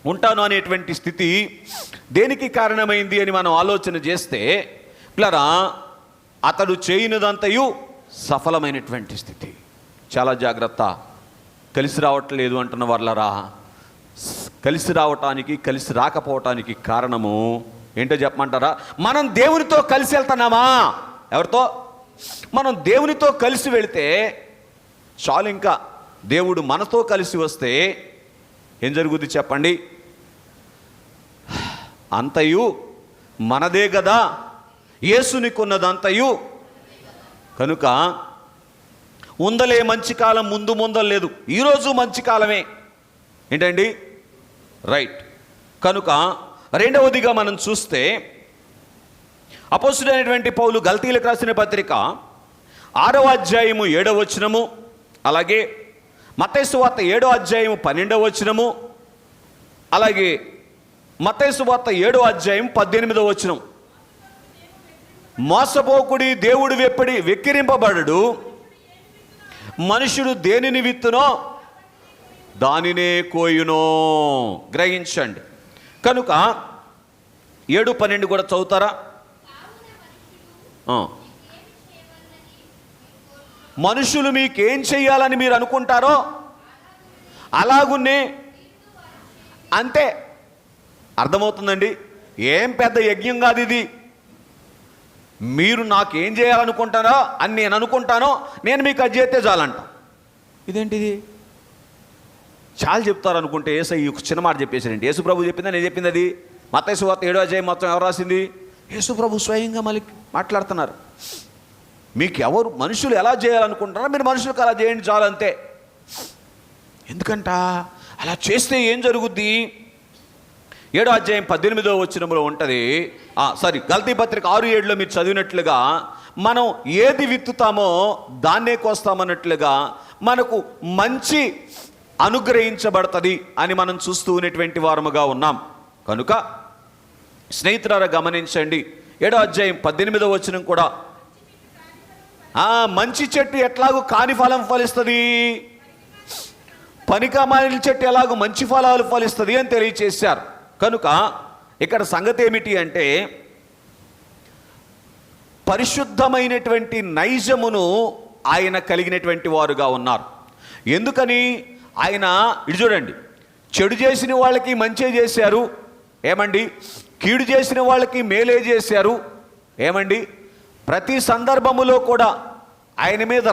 ఉంటాను అనేటువంటి స్థితి దేనికి కారణమైంది అని మనం ఆలోచన చేస్తే, పిల్లరా అతడు చేయనిదంతయు సఫలమైనటువంటి స్థితి. చాలా జాగ్రత్త. కలిసి రావట్లేదు అంటున్న వాళ్ళరా, కలిసి రావటానికి, కలిసి రాకపోవటానికి కారణము ఏంటో చెప్పమంటారా? మనం దేవునితో కలిసి వెళ్తున్నామా? ఎవరితో? మనం దేవునితో కలిసి వెళితే చాలు. ఇంకా దేవుడు మనతో కలిసి వస్తే ఏం జరుగుద్ది చెప్పండి? అంతయు మనదే కదా, యేసునికున్నదంతయు. కనుక ఉందలే మంచి కాలం, ముందు ముందలేదు, ఈరోజు మంచి కాలమే. ఏంటండి? రైట్. కనుక రెండవదిగా మనం చూస్తే, అపోస్తుడైనటువంటి పౌలు గల్తీలకు రాసిన పత్రిక 6వ అధ్యాయము 7వ వచనము, అలాగే మత్తయి సువార్త 7వ అధ్యాయము 12వ వచనము, అలాగే మత్తయి సువార్త 7వ అధ్యాయం 18వ వచనం. మోసపోకుడి, దేవుడు వెక్కిరింపబడడు, మనుషుడు దేనిని విత్తునో దానినే కోయునో. గ్రహించండి. కనుక 7:12 కూడా చదువుతారా? మనుషులు మీకేం చెయ్యాలని మీరు అనుకుంటారో అలాగున్నే. అంతే. అర్థమవుతుందండి? ఏం పెద్ద యజ్ఞం కాదు ఇది. మీరు నాకేం చేయాలనుకుంటానో అని నేను అనుకుంటానో నేను మీకు అది చేస్తే చాలంట. ఇదేంటిది? చాలా చెప్తారు అనుకుంటే యేసయ్య చిన్న మాట చెప్పేసారండి. యేసు ప్రభు చెప్పిందా నేను చెప్పింది? అది మత్తయి సువార్త 7వ అధ్యాయం మొత్తం ఎవరు రాసింది? యేసు ప్రభు స్వయంగా మళ్ళీ మాట్లాడుతున్నారు. మీకు ఎవరు మనుషులు ఎలా చేయాలనుకుంటారో మీరు మనుషులకు అలా చేయండి చాలు, అంతే. ఎందుకంట అలా చేస్తే ఏం జరుగుద్ది? 7వ అధ్యాయం 18వ వచనంలో ఉంటుంది. గల్తీ పత్రిక 6:7లో మీరు చదివినట్లుగా మనం ఏది విత్తుతామో దాన్నే కోస్తామన్నట్లుగా మనకు మంచి అనుగ్రహించబడుతుంది అని మనం చూస్తూ ఉన్నటువంటి వారముగా ఉన్నాం. కనుక స్నేహితులారా గమనించండి, 7వ అధ్యాయం 18వ వచనం కూడా మంచి చెట్టు ఎట్లాగూ కాని ఫలం ఫలిస్తుంది, పనికిమాలిన చెట్టు ఎలాగో మంచి ఫలాలు ఫలిస్తుంది అని తెలియచేశారు. కనుక ఇక్కడ సంగతి ఏమిటి అంటే, పరిశుద్ధమైనటువంటి నైజమును ఆయన కలిగినటువంటి వారుగా ఉన్నారు. ఎందుకని? ఆయన ఇటు చూడండి, చెడు చేసిన వాళ్ళకి మంచే చేశారు ఏమండి, కీడు చేసిన వాళ్ళకి మేలే చేశారు ఏమండి. ప్రతి సందర్భములో కూడా ఆయన మీద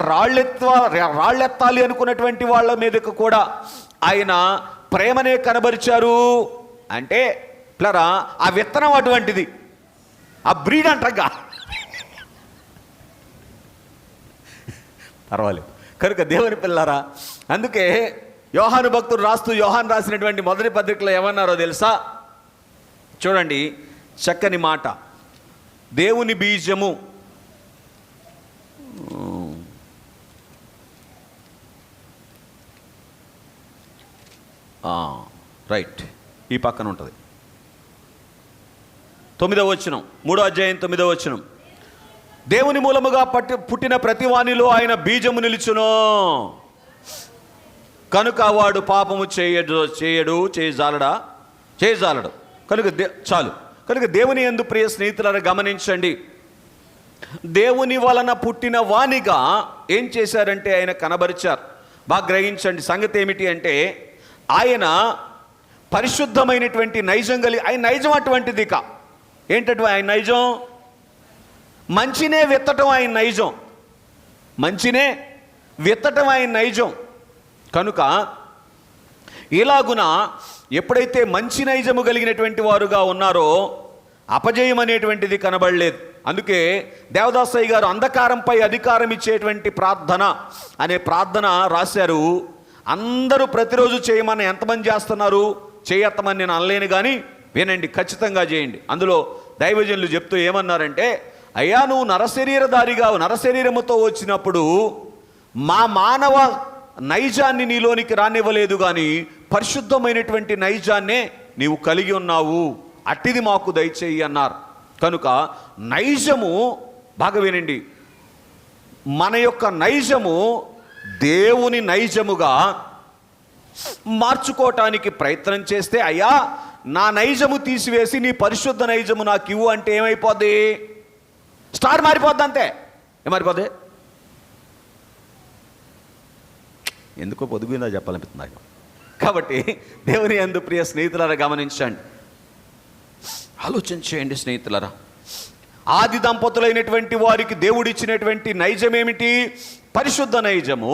రాళ్ళెత్తాలి అనుకున్నటువంటి వాళ్ళ మీదకు కూడా ఆయన ప్రేమనే కనబరిచారు. అంటే పిల్లరా, ఆ విత్తనం అటువంటిది, ఆ బ్రీడ్ అంటగా పర్వాలేదు. కనుక దేవుని పిల్లరా, అందుకే యోహాను భక్తుడు యోహాను రాసినటువంటి మొదటి పత్రికలో ఏమన్నారో తెలుసా? చూడండి, చక్కని మాట. దేవుని బీజము, రైట్, ఈ పక్కన ఉంటుంది. 9వ వచనం, 3వ అధ్యాయం 9వ వచనం. దేవుని మూలముగా పుట్టిన ప్రతి వానిలో ఆయన బీజము నిలుచును, కనుక వాడు పాపము చేయజాలడు. కనుక చాలు. కనుక దేవుని యందు ప్రియ స్నేహితులను గమనించండి, దేవుని వలన పుట్టిన వానిగా ఏం చేశారంటే ఆయన కనబరిచారు. బాగా గ్రహించండి. సంగతి ఏమిటి అంటే, ఆయన పరిశుద్ధమైనటువంటి నైజం ఆయన నైజం అటువంటిది. ఏంటంటే ఆయన నైజం మంచినే విత్తటం, ఆయన నైజం మంచినే విత్తటం ఆయన నైజం. కనుక ఇలాగున ఎప్పుడైతే మంచి నైజము కలిగినటువంటి వారుగా ఉన్నారో అపజయం అనేటువంటిది కనబడలేదు. అందుకే దేవదాసయ్య గారు అంధకారంపై అధికారం ఇచ్చేటువంటి ప్రార్థన అనే ప్రార్థన రాశారు. అందరూ ప్రతిరోజు చేయమని ఎంతమంది చేస్తున్నారు? చేయత్తమని నేను అనలేను, కానీ వినండి, ఖచ్చితంగా చేయండి. అందులో దైవజనులు చెప్తూ ఏమన్నారంటే, అయ్యా నువ్వు నరశరీరధారిగా నరశరీరముతో వచ్చినప్పుడు మా మానవ నైజాన్ని నీలోనికి రానివ్వలేదు, కానీ పరిశుద్ధమైనటువంటి నైజాన్నే నీవు కలిగి ఉన్నావు, అట్టిది మాకు దయచేయి అన్నారు. కనుక నైజము, బాగా వినండి, మన యొక్క నైజము దేవుని నైజముగా మార్చుకోవటానికి ప్రయత్నం చేస్తే, అయ్యా నా నైజము తీసివేసి నీ పరిశుద్ధ నైజము నాకు ఇవ్వు అంటే ఏమైపోద్ది? స్టార్ మారిపోద్ది, అంతే. ఏం మారిపోద్ది? ఎందుకో పొదుగుందా చెప్పాలనిపిస్తుంది నాకు. కాబట్టి దేవుని యందు ప్రియ స్నేహితులారా గమనించండి, ఆలోచన చేయండి స్నేహితులారా. ఆది దంపతులైనటువంటి వారికి దేవుడిచ్చినటువంటి నైజం ఏమిటి? పరిశుద్ధ నైజము,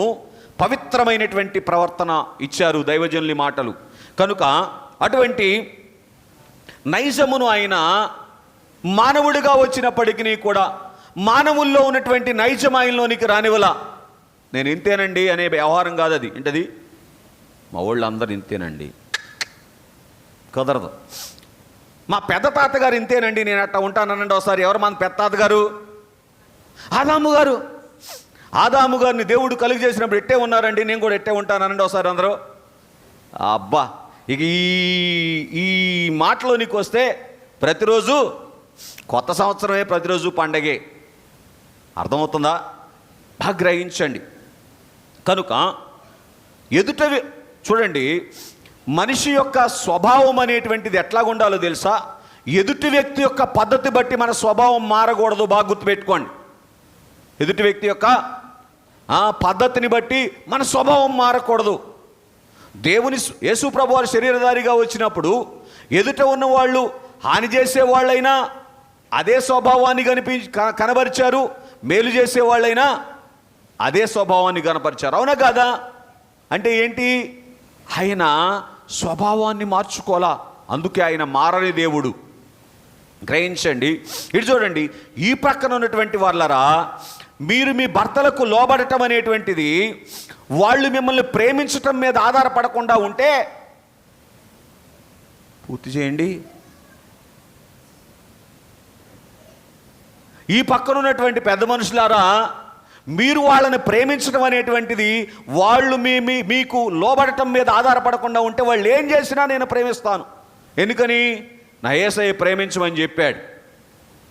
పవిత్రమైనటువంటి ప్రవర్తన ఇచ్చారు దైవజనుని మాటలు. కనుక అటువంటి నైజమును ఆయన మానవుడిగా వచ్చినప్పటికీ కూడా మానవుల్లో ఉన్నటువంటి నైజం ఆయనలోనికి రానివలా. నేను ఇంతేనండి అనే వ్యవహారం కాదు అది. ఏంటది? మా వాళ్ళు అందరు ఇంతేనండి, కుదరదు. మా పెద్ద తాతగారు ఇంతేనండి, నేను అట్టా ఉంటానండి. ఒకసారి ఎవరు మన పెద్ద తాతగారు? ఆదాము గారు. ఆదాము గారిని దేవుడు కలుగు చేసినప్పుడు ఎట్టే ఉన్నారండి, నేను కూడా ఎట్టే ఉంటానండి ఒకసారి అందరూ. అబ్బా, ఇక ఈ మాటలోనికి వస్తే ప్రతిరోజు కొత్త సంవత్సరమే, ప్రతిరోజు పండగే. అర్థమవుతుందా? బాగా గ్రహించండి. కనుక ఎదుటవి చూడండి, మనిషి యొక్క స్వభావం అనేటువంటిది ఎట్లా ఉండాలో తెలుసా? ఎదుటి వ్యక్తి యొక్క పద్ధతి బట్టి మన స్వభావం మారకూడదు. బాగా గుర్తుపెట్టుకోండి. ఎదుటి వ్యక్తి యొక్క పద్ధతిని బట్టి మన స్వభావం మారకూడదు. దేవుని యేసు ప్రభు వారు శరీరధారిగా వచ్చినప్పుడు ఎదుట ఉన్న వాళ్ళు హాని చేసేవాళ్ళైనా అదే స్వభావాన్ని కనబరిచారు, మేలు చేసేవాళ్ళైనా అదే స్వభావాన్ని కనపరిచారు. అవునా కాదా? అంటే ఏంటి? ఆయన స్వభావాన్ని మార్చుకోవాలా. అందుకే ఆయన మారని దేవుడు. గ్రహించండి. ఇటు చూడండి, ఈ ప్రక్కన ఉన్నటువంటి వాళ్ళరా, మీరు మీ భర్తలకు లోబడటం అనేటువంటిది వాళ్ళు మిమ్మల్ని ప్రేమించటం మీద ఆధారపడకుండా ఉంటే పూర్తి చేయండి. ఈ పక్కన ఉన్నటువంటి పెద్ద మనుషులారా, మీరు వాళ్ళని ప్రేమించడం అనేటువంటిది వాళ్ళు మీకు లోబడటం మీద ఆధారపడకుండా ఉంటే వాళ్ళు ఏం చేసినా నేను ప్రేమిస్తాను. ఎందుకని? నా యేసయ్య ప్రేమించమని చెప్పాడు.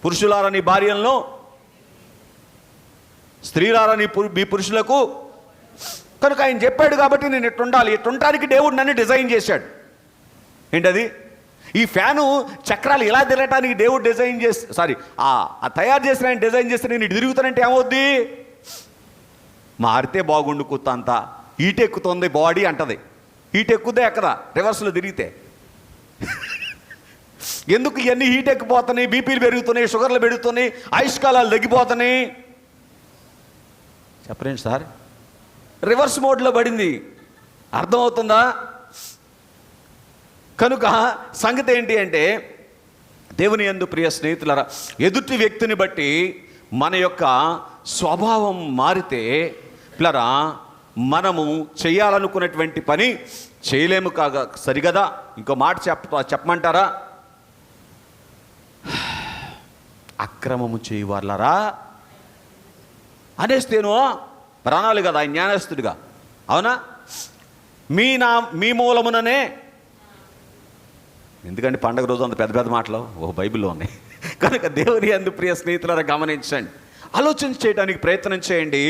పురుషులారా నీ భార్యలను, స్త్రీలారా మీ పురుషులకు. కనుక ఆయన చెప్పాడు కాబట్టి నేను ఇట్టుండాలి. ఇట్టుంటానికి దేవుడు నన్ను డిజైన్ చేశాడు. ఏంటది? ఈ ఫ్యాను చక్రాలు ఇలా తిరగటానికి దేవుడు డిజైన్ చేసి తయారు చేసిన ఆయన డిజైన్ చేస్తే నేను ఇటు తిరుగుతానంటే ఏమవుద్ది? మారితే బాగుండు కుత్త అంతా. హీట్ ఎక్కుతుంది బాడీ అంటది. హీట్ ఎక్కుదే ఎక్కదా రివర్స్లో తిరిగితే. ఎందుకు ఇవన్నీ హీట్ ఎక్కిపోతున్నాయి, బీపీలు పెరుగుతున్నాయి, షుగర్లు పెరుగుతున్నాయి, ఆయుష్కాలాలు తగ్గిపోతున్నాయి? చెప్పలేండి సార్. రివర్స్ మోడ్లో పడింది. అర్థమవుతుందా? కనుక సంగతి ఏంటి అంటే, దేవుని యందు ప్రియ స్నేహితులారా, ఎదుటి వ్యక్తిని బట్టి మన యొక్క స్వభావం మారితే పిల్లరా మనము చేయాలనుకున్నటువంటి పని చేయలేము కాగా సరిగదా. ఇంకో మాట చెప్పమంటారా? అక్రమము చేయవాళ్ళరా అనేస్తేనో ప్రాణాలు కదా ఆయన జ్ఞానస్తుడిగా. అవునా? మీ మూలముననే. ఎందుకంటే పండగ రోజు అంత పెద్ద పెద్ద మాటలు బైబిల్లో ఉన్నాయి. కనుక దేవుని యందు ప్రియ స్నేహితులారా గమనించండి, ఆలోచన చేయడానికి ప్రయత్నం చేయండి.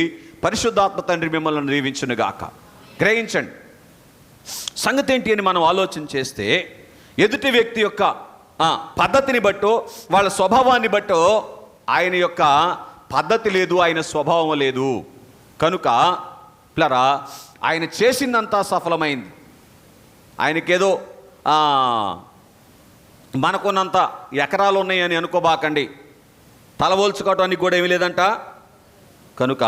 పరిశుద్ధాత్మ తండ్రి మిమ్మల్ని దీవించును గాక. గ్రహించండి సంగతి ఏంటి అని మనం ఆలోచన చేస్తే, ఎదుటి వ్యక్తి యొక్క పద్ధతిని బట్టో వాళ్ళ స్వభావాన్ని బట్టో ఆయన యొక్క పద్ధతి లేదు, ఆయన స్వభావం లేదు. కనుక పిల్లరా ఆయన చేసిందంతా సఫలమైంది. ఆయనకేదో మనకున్నంత ఎకరాలు ఉన్నాయని అనుకోబాకండి. తలవోల్చుకోవటానికి కూడా ఏమీ లేదంట. కనుక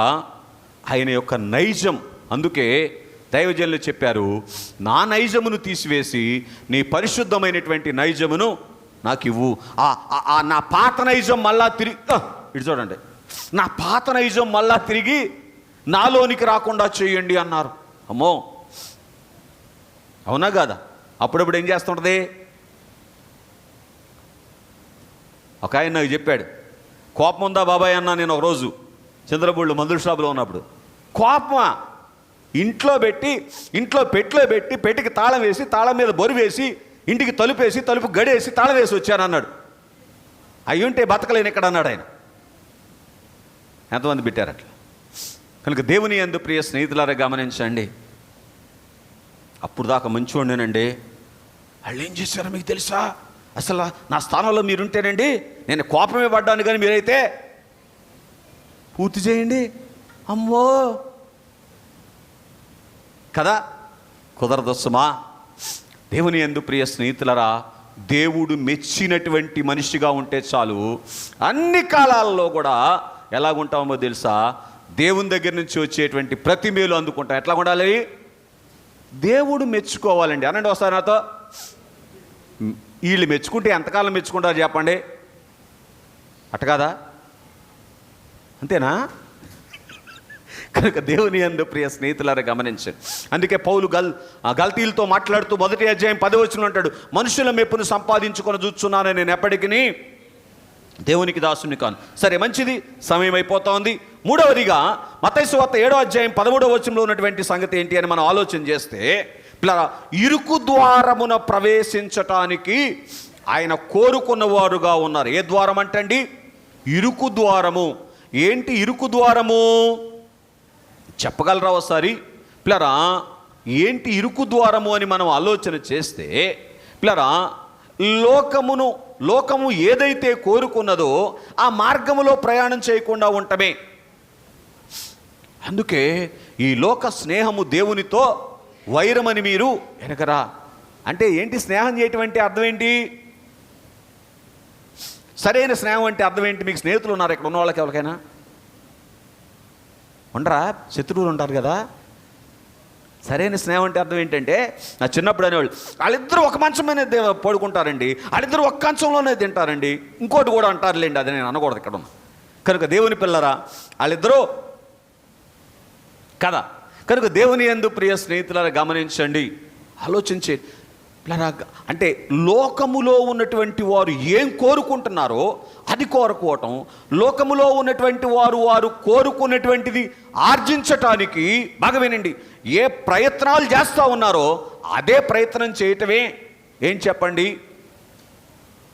ఆయన యొక్క నైజం, అందుకే దైవజనులు చెప్పారు, నా నైజమును తీసివేసి నీ పరిశుద్ధమైనటువంటి నైజమును నాకు ఇవ్వు. నా పాత నైజం మళ్ళా తిరిగి ఇటు చూడండి, నా పాత నైజం మళ్ళా తిరిగి నాలోనికి రాకుండా చేయండి అన్నారు. అమ్మో, అవునా కాదా? అప్పుడప్పుడు ఏం చేస్తుంటుంది? ఒక ఆయన నాకు చెప్పాడు, కోపం ఉందా బాబాయ్ అన్నా నేను ఒకరోజు చంద్రపూడిలో మందుల షాపులో ఉన్నప్పుడు. కోపమా? ఇంట్లో పెట్టిలో పెట్టి పెట్టికి తాళం వేసి, తాళం మీద బొరు వేసి, ఇంటికి తలుపేసి, తలుపు గడేసి, తాళం వేసి వచ్చాను అన్నాడు. అయ్యుంటే బతకలేను ఇక్కడ అన్నాడు ఆయన. ఎంతమంది పెట్టారు అట్లా? కనుక దేవుని యందు ప్రియ స్నేహితులారా గమనించండి, అప్పుడు దాకా మంచివాడినేనండి, వాళ్ళు ఏం చేశారో మీకు తెలుసా? అసలు నా స్థానంలో మీరుంటేనండి నేను కోపమే పడ్డాను, కానీ మీరైతే పూర్తి చేయండి. అమ్మో కదా, కుదరదు సుమా. దేవుని యందు ప్రియ స్నేహితులరా, దేవుడు మెచ్చినటువంటి మనిషిగా ఉంటే చాలు, అన్ని కాలాల్లో కూడా ఎలాగుంటామో తెలుసా? దేవుని దగ్గర నుంచి వచ్చేటువంటి ప్రతి మేలు అందుకుంటాం. ఎట్లా ఉండాలి? దేవుడు మెచ్చుకోవాలండి. అనండి ఒకసారి నాతో. వీళ్ళు మెచ్చుకుంటే ఎంతకాలం మెచ్చుకుంటారు చెప్పండి? అట్ట కాదా? అంతేనా? కనుక దేవుని యందు ప్రియ స్నేహితులారా గమనించండి. అందుకే పౌలు గల్తీలతో మాట్లాడుతూ 1వ అధ్యాయం 10వ వచనంలో అంటాడు, మనుషుల మెప్పును సంపాదించుకొని చూస్తున్నాను, నేను ఎప్పటికీ దేవునికి దాసుని కాను. సరే, మంచిది, సమయం అయిపోతా ఉంది. మూడవదిగా మత్తయి సువార్త 7వ అధ్యాయం 13వ వచనంలో ఉన్నటువంటి సంగతి ఏంటి అని మనం ఆలోచన చేస్తే, ఇరుకు ద్వారమున ప్రవేశించటానికి ఆయన కోరుకున్నవారుగా ఉన్నారు. ఏ ద్వారం అంటండి? ఇరుకు ద్వారము. ఏంటి ఇరుకు ద్వారము? చెప్పగలరా ఒకసారి? పిల్లరా, ఏంటి ఇరుకు ద్వారము అని మనం ఆలోచన చేస్తే, పిల్లరా, లోకము ఏదైతే కోరుకున్నదో ఆ మార్గములో ప్రయాణం చేయకుండా ఉండటమే. అందుకే ఈ లోక స్నేహము దేవునితో వైరమని మీరు ఎనగరా. అంటే ఏంటి స్నేహం చేయటం అంటే అర్థం ఏంటి? సరైన స్నేహం అంటే అర్థం ఏంటి? మీకు స్నేహితులు ఉన్నారు ఇక్కడ ఉన్న వాళ్ళకి? ఎవరికైనా ఉండరా? శత్రువులు ఉంటారు కదా. సరైన స్నేహం అంటే అర్థం ఏంటంటే, నా చిన్నప్పుడు అనేవాళ్ళు, వాళ్ళిద్దరూ ఒక మంచం మీద పడుకుంటారండి, వాళ్ళిద్దరూ ఒక్క కంచంలోనే తింటారండి. ఇంకోటి కూడా అంటారులేండి, అది నేను అనకూడదు ఇక్కడ ఉన్నా. కనుక దేవుని పిల్లరా, వాళ్ళిద్దరూ కదా. కనుక దేవుని యందు ప్రియ స్నేహితులారా గమనించండి, ఆలోచించే అంటే లోకములో ఉన్నటువంటి వారు ఏం కోరుకుంటున్నారో అది కోరుకోవటం, లోకములో ఉన్నటువంటి వారు కోరుకున్నటువంటిది ఆర్జించటానికి, బాగా వినండి, ఏ ప్రయత్నాలు చేస్తూ ఉన్నారో అదే ప్రయత్నం చేయటమే ఏం చెప్పండి?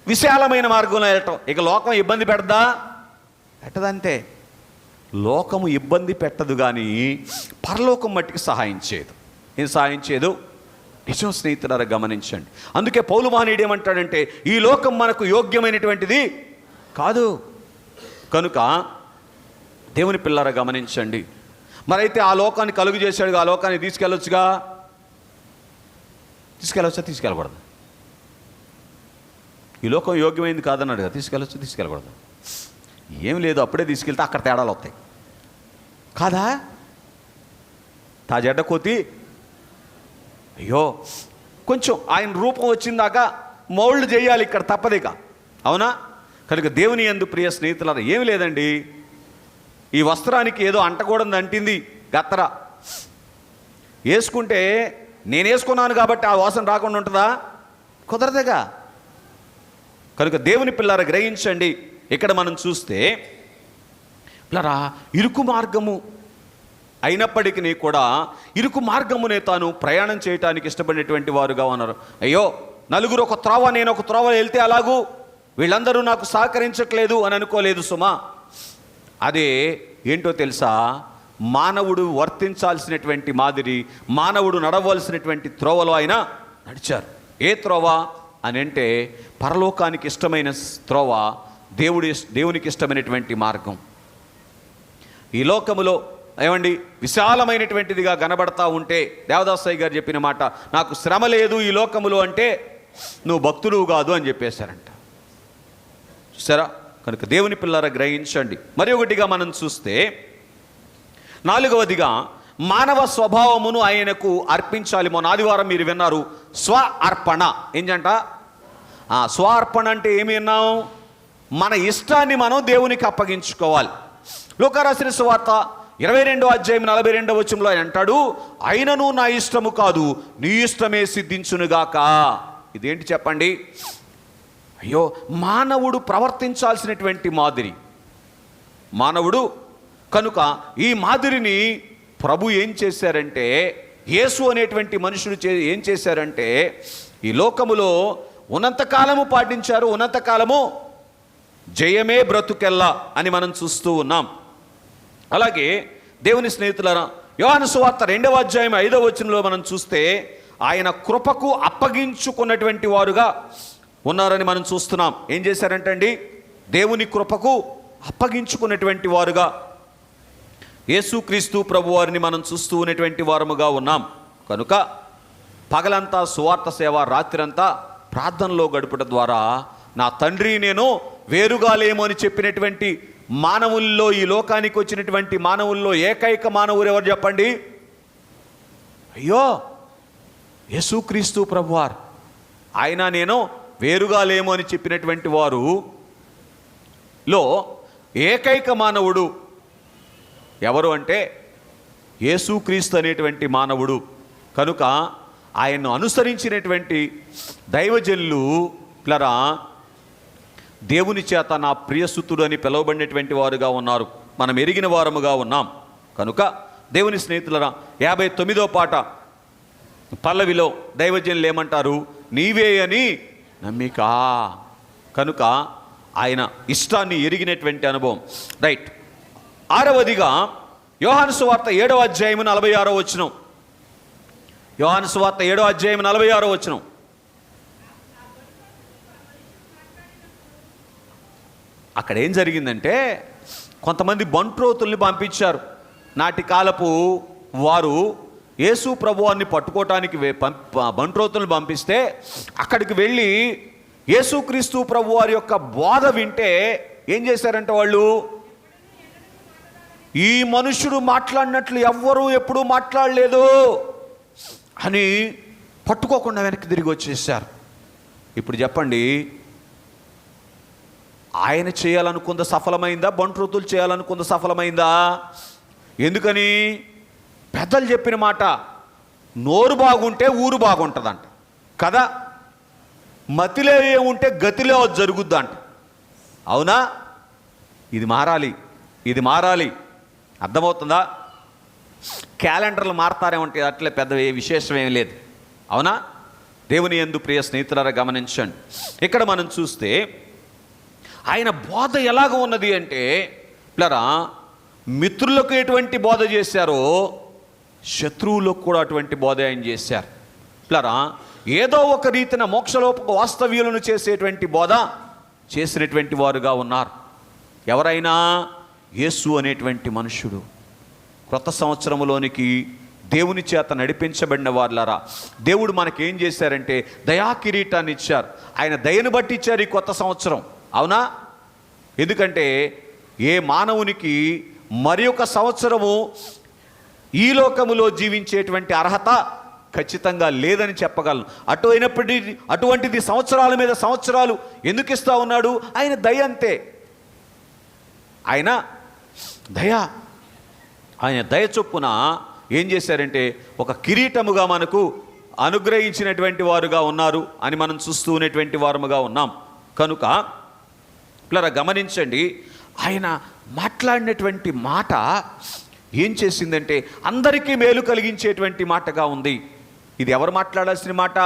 విశాలమైన మార్గంలో వెళ్ళటం. ఇక లోకం ఇబ్బంది పెడదా? పెట్టదంతే. లోకము ఇబ్బంది పెట్టదు, కానీ పరలోకం మట్టికి సహాయం చేయదు. ఏం సహాయం చేయదు? నిజం స్నేహితులారా గమనించండి. అందుకే పౌలు మహనీయుడు ఏమంటాడంటే, ఈ లోకం మనకు యోగ్యమైనటువంటిది కాదు. కనుక దేవుని పిల్లారా గమనించండి, మరైతే ఆ లోకాన్ని కలుగు చేశాడుగా, ఆ లోకాన్ని తీసుకెళ్ళొచ్చుగా. తీసుకెళ్ళకూడదు. ఈ లోకం యోగ్యమైంది కాదన్నాడుగా, తీసుకెళ్ళకూడదు. ఏం లేదు, అప్పుడే తీసుకెళ్తే అక్కడ తేడాలు వస్తాయి కాదా. తాజెడ్డ కోతి అయ్యో కొంచెం ఆయన రూపం వచ్చిందాక మౌల్డ్ చేయాలి ఇక్కడ, తప్పదిక. అవునా? కనుక దేవుని యందు ప్రియ స్నేహితులారా, ఏమి లేదండి, ఈ వస్త్రానికి ఏదో అంటకూడదు అంటింది గత్తర. వేసుకుంటే నేను వేసుకున్నాను కాబట్టి ఆ వాసన రాకుండా ఉంటుందా? కుదరదుగా. కనుక దేవుని పిల్లారా గ్రహించండి. ఇక్కడ మనం చూస్తే పిల్లరా, ఇరుకు మార్గము అయినప్పటికీ కూడా ఇరుకు మార్గమునే తాను ప్రయాణం చేయటానికి ఇష్టపడేటువంటి వారుగా ఉన్నారు. అయ్యో నలుగురు ఒక త్రోవ, నేను ఒక త్రోవ వెళ్తే అలాగూ వీళ్ళందరూ నాకు సహకరించట్లేదు అని అనుకోలేదు సుమా. అదే ఏంటో తెలుసా, మానవుడు వర్తించాల్సినటువంటి మాదిరి, మానవుడు నడవలసినటువంటి త్రోవలో ఆయన నడిచారు. ఏ త్రోవ అని అంటే పరలోకానికి ఇష్టమైన త్రోవ, దేవునికి ఇష్టమైనటువంటి మార్గం. ఈ లోకములో ఏమండి విశాలమైనటువంటిదిగా కనబడతా ఉంటే, దేవదాసయ్య గారు చెప్పిన మాట, నాకు శ్రమ లేదు ఈ లోకములో అంటే నువ్వు భక్తుడు కాదు అని చెప్పేశారంట. చూసారా? కనుక దేవుని పిల్లరా గ్రహించండి. మరి ఒకటిగా మనం చూస్తే, 4వదిగా మానవ స్వభావమును ఆయనకు అర్పించాలి. మొన్న ఆదివారం మీరు విన్నారు, స్వ అర్పణ. ఏంటంట? స్వ అర్పణ అంటే ఏమి విన్నాం? మన ఇష్టాన్ని మనం దేవునికి అప్పగించుకోవాలి. లూకా రాసిన సువార్త 22వ అధ్యాయం 42వ వచనంలో ఆయన అంటాడు, అయినను నా ఇష్టము కాదు నీ ఇష్టమే సిద్ధించునుగాక. ఇదేంటి చెప్పండి? అయ్యో, మానవుడు ప్రవర్తించాల్సినటువంటి మాదిరి, మానవుడు. కనుక ఈ మాదిరిని ప్రభు ఏం చేశారంటే, యేసు అనేటువంటి మనుషుడు ఏం చేశారంటే, ఈ లోకములో ఉన్నంతకాలము పాటించారు. ఉన్నంతకాలము జయమే బ్రతుకెల్లా అని మనం చూస్తూ ఉన్నాం. అలాగే దేవుని స్నేహితులారా, యోహాను సువార్త 2వ అధ్యాయం 5వ వచనంలో మనం చూస్తే, ఆయన కృపకు అప్పగించుకున్నటువంటి వారుగా ఉన్నారని మనం చూస్తున్నాం. ఏం చేశారంటే అండి, దేవుని కృపకు అప్పగించుకున్నటువంటి వారుగా యేసుక్రీస్తు ప్రభు వారిని మనం చూస్తూ ఉన్నటువంటి వారముగా ఉన్నాం. కనుక పగలంతా సువార్త సేవ, రాత్రంతా ప్రార్థనలో గడుపుట ద్వారా నా తండ్రి నేను వేరుగా లేము అని చెప్పినటువంటి మానవుల్లో, ఈ లోకానికి వచ్చినటువంటి మానవుల్లో ఏకైక మానవుడు ఎవరు చెప్పండి? అయ్యో యేసుక్రీస్తు ప్రభువారు. ఆయన నేను వేరుగా లేము అని చెప్పినటువంటి వారులో ఏకైక మానవుడు ఎవరు అంటే యేసుక్రీస్తు అనేటువంటి మానవుడు. కనుక ఆయన్ను అనుసరించినటువంటి దైవజనులు పిల్లరా దేవుని చేత నా ప్రియసుతుడు అని పిలువబడినటువంటి వారుగా ఉన్నారు. మనం ఎరిగిన వారముగా ఉన్నాం. కనుక దేవుని స్నేహితులరా, 59వ పాట పల్లవిలో దైవజనులు ఏమంటారు? నీవే అని నమ్మిక. కనుక ఆయన ఇష్టాన్ని ఎరిగినటువంటి అనుభవం. రైట్. 6వదిగా యోహాను సువార్త 7వ అధ్యాయం 46వ వచనం. యోహాను సువార్త 7వ అధ్యాయం 46వ వచనం. అక్కడ ఏం జరిగిందంటే, కొంతమంది బంట్రోతుల్ని పంపించారు. నాటి కాలపు వారు యేసు ప్రభువాన్ని పట్టుకోవటానికి బంట్రోతుల్ని పంపిస్తే, అక్కడికి వెళ్ళి యేసుక్రీస్తు ప్రభువారి యొక్క బోధ వింటే ఏం చేశారంటే, వాళ్ళు ఈ మనుషుడు మాట్లాడినట్లు ఎవ్వరూ ఎప్పుడూ మాట్లాడలేదు అని పట్టుకోకుండా వెనక్కి తిరిగి వచ్చేసారు. ఇప్పుడు చెప్పండి, ఆయన చేయాలనుకుంద సఫలమైందా? బంట్రోతులు చేయాలనుకుంద సఫలమైందా? ఎందుకని? పెద్దలు చెప్పిన మాట, నోరు బాగుంటే ఊరు బాగుంటుందంట కదా, మతిలో ఏముంటే గతిలో జరుగుద్దంట. అవునా? ఇది మారాలి, ఇది మారాలి. అర్థమవుతుందా? క్యాలెండర్లు మారతారేమంటే అట్లే పెద్ద విశేషం ఏం లేదు. అవునా? దేవుని యందు ప్రియ స్నేహితులారా గమనించండి. ఇక్కడ మనం చూస్తే ఆయన బోధ ఎలాగ ఉన్నది అంటే, పిల్లరా మిత్రులకు ఎటువంటి బోధ చేశారో శత్రువులకు కూడా అటువంటి బోధ ఆయన చేశారు. పిల్లరా ఏదో ఒక రీతిన మోక్షలోపక వాస్తవ్యులను చేసేటువంటి బోధ చేసినటువంటి వారుగా ఉన్నారు. ఎవరైనా యేసు అనేటువంటి మనుషుడు. క్రొత్త సంవత్సరంలోనికి దేవుని చేత నడిపించబడిన వారులారా, దేవుడు మనకేం చేశారంటే దయా కిరీటాన్ని ఇచ్చారు. ఆయన దయను బట్టి ఇచ్చారు ఈ కొత్త సంవత్సరం. అవునా? ఎందుకంటే ఏ మానవునికి మరి ఒక సంవత్సరము ఈ లోకములో జీవించేటువంటి అర్హత ఖచ్చితంగా లేదని చెప్పగలను. అటువంటిది సంవత్సరాల మీద సంవత్సరాలు ఎందుకు ఇస్తా ఉన్నాడు? ఆయన దయ అంతే. ఆయన దయ చొప్పున ఏం చేశారంటే ఒక కిరీటముగా మనకు అనుగ్రహించినటువంటి వారుగా ఉన్నారు అని మనం చూస్తూ ఉన్నటువంటి వారముగా ఉన్నాం. కనుక ఇలా గమనించండి, ఆయన మాట్లాడినటువంటి మాట ఏం చేసిందంటే అందరికీ మేలు కలిగించేటువంటి మాటగా ఉంది. ఇది ఎవరు మాట్లాడాల్సిన మాట?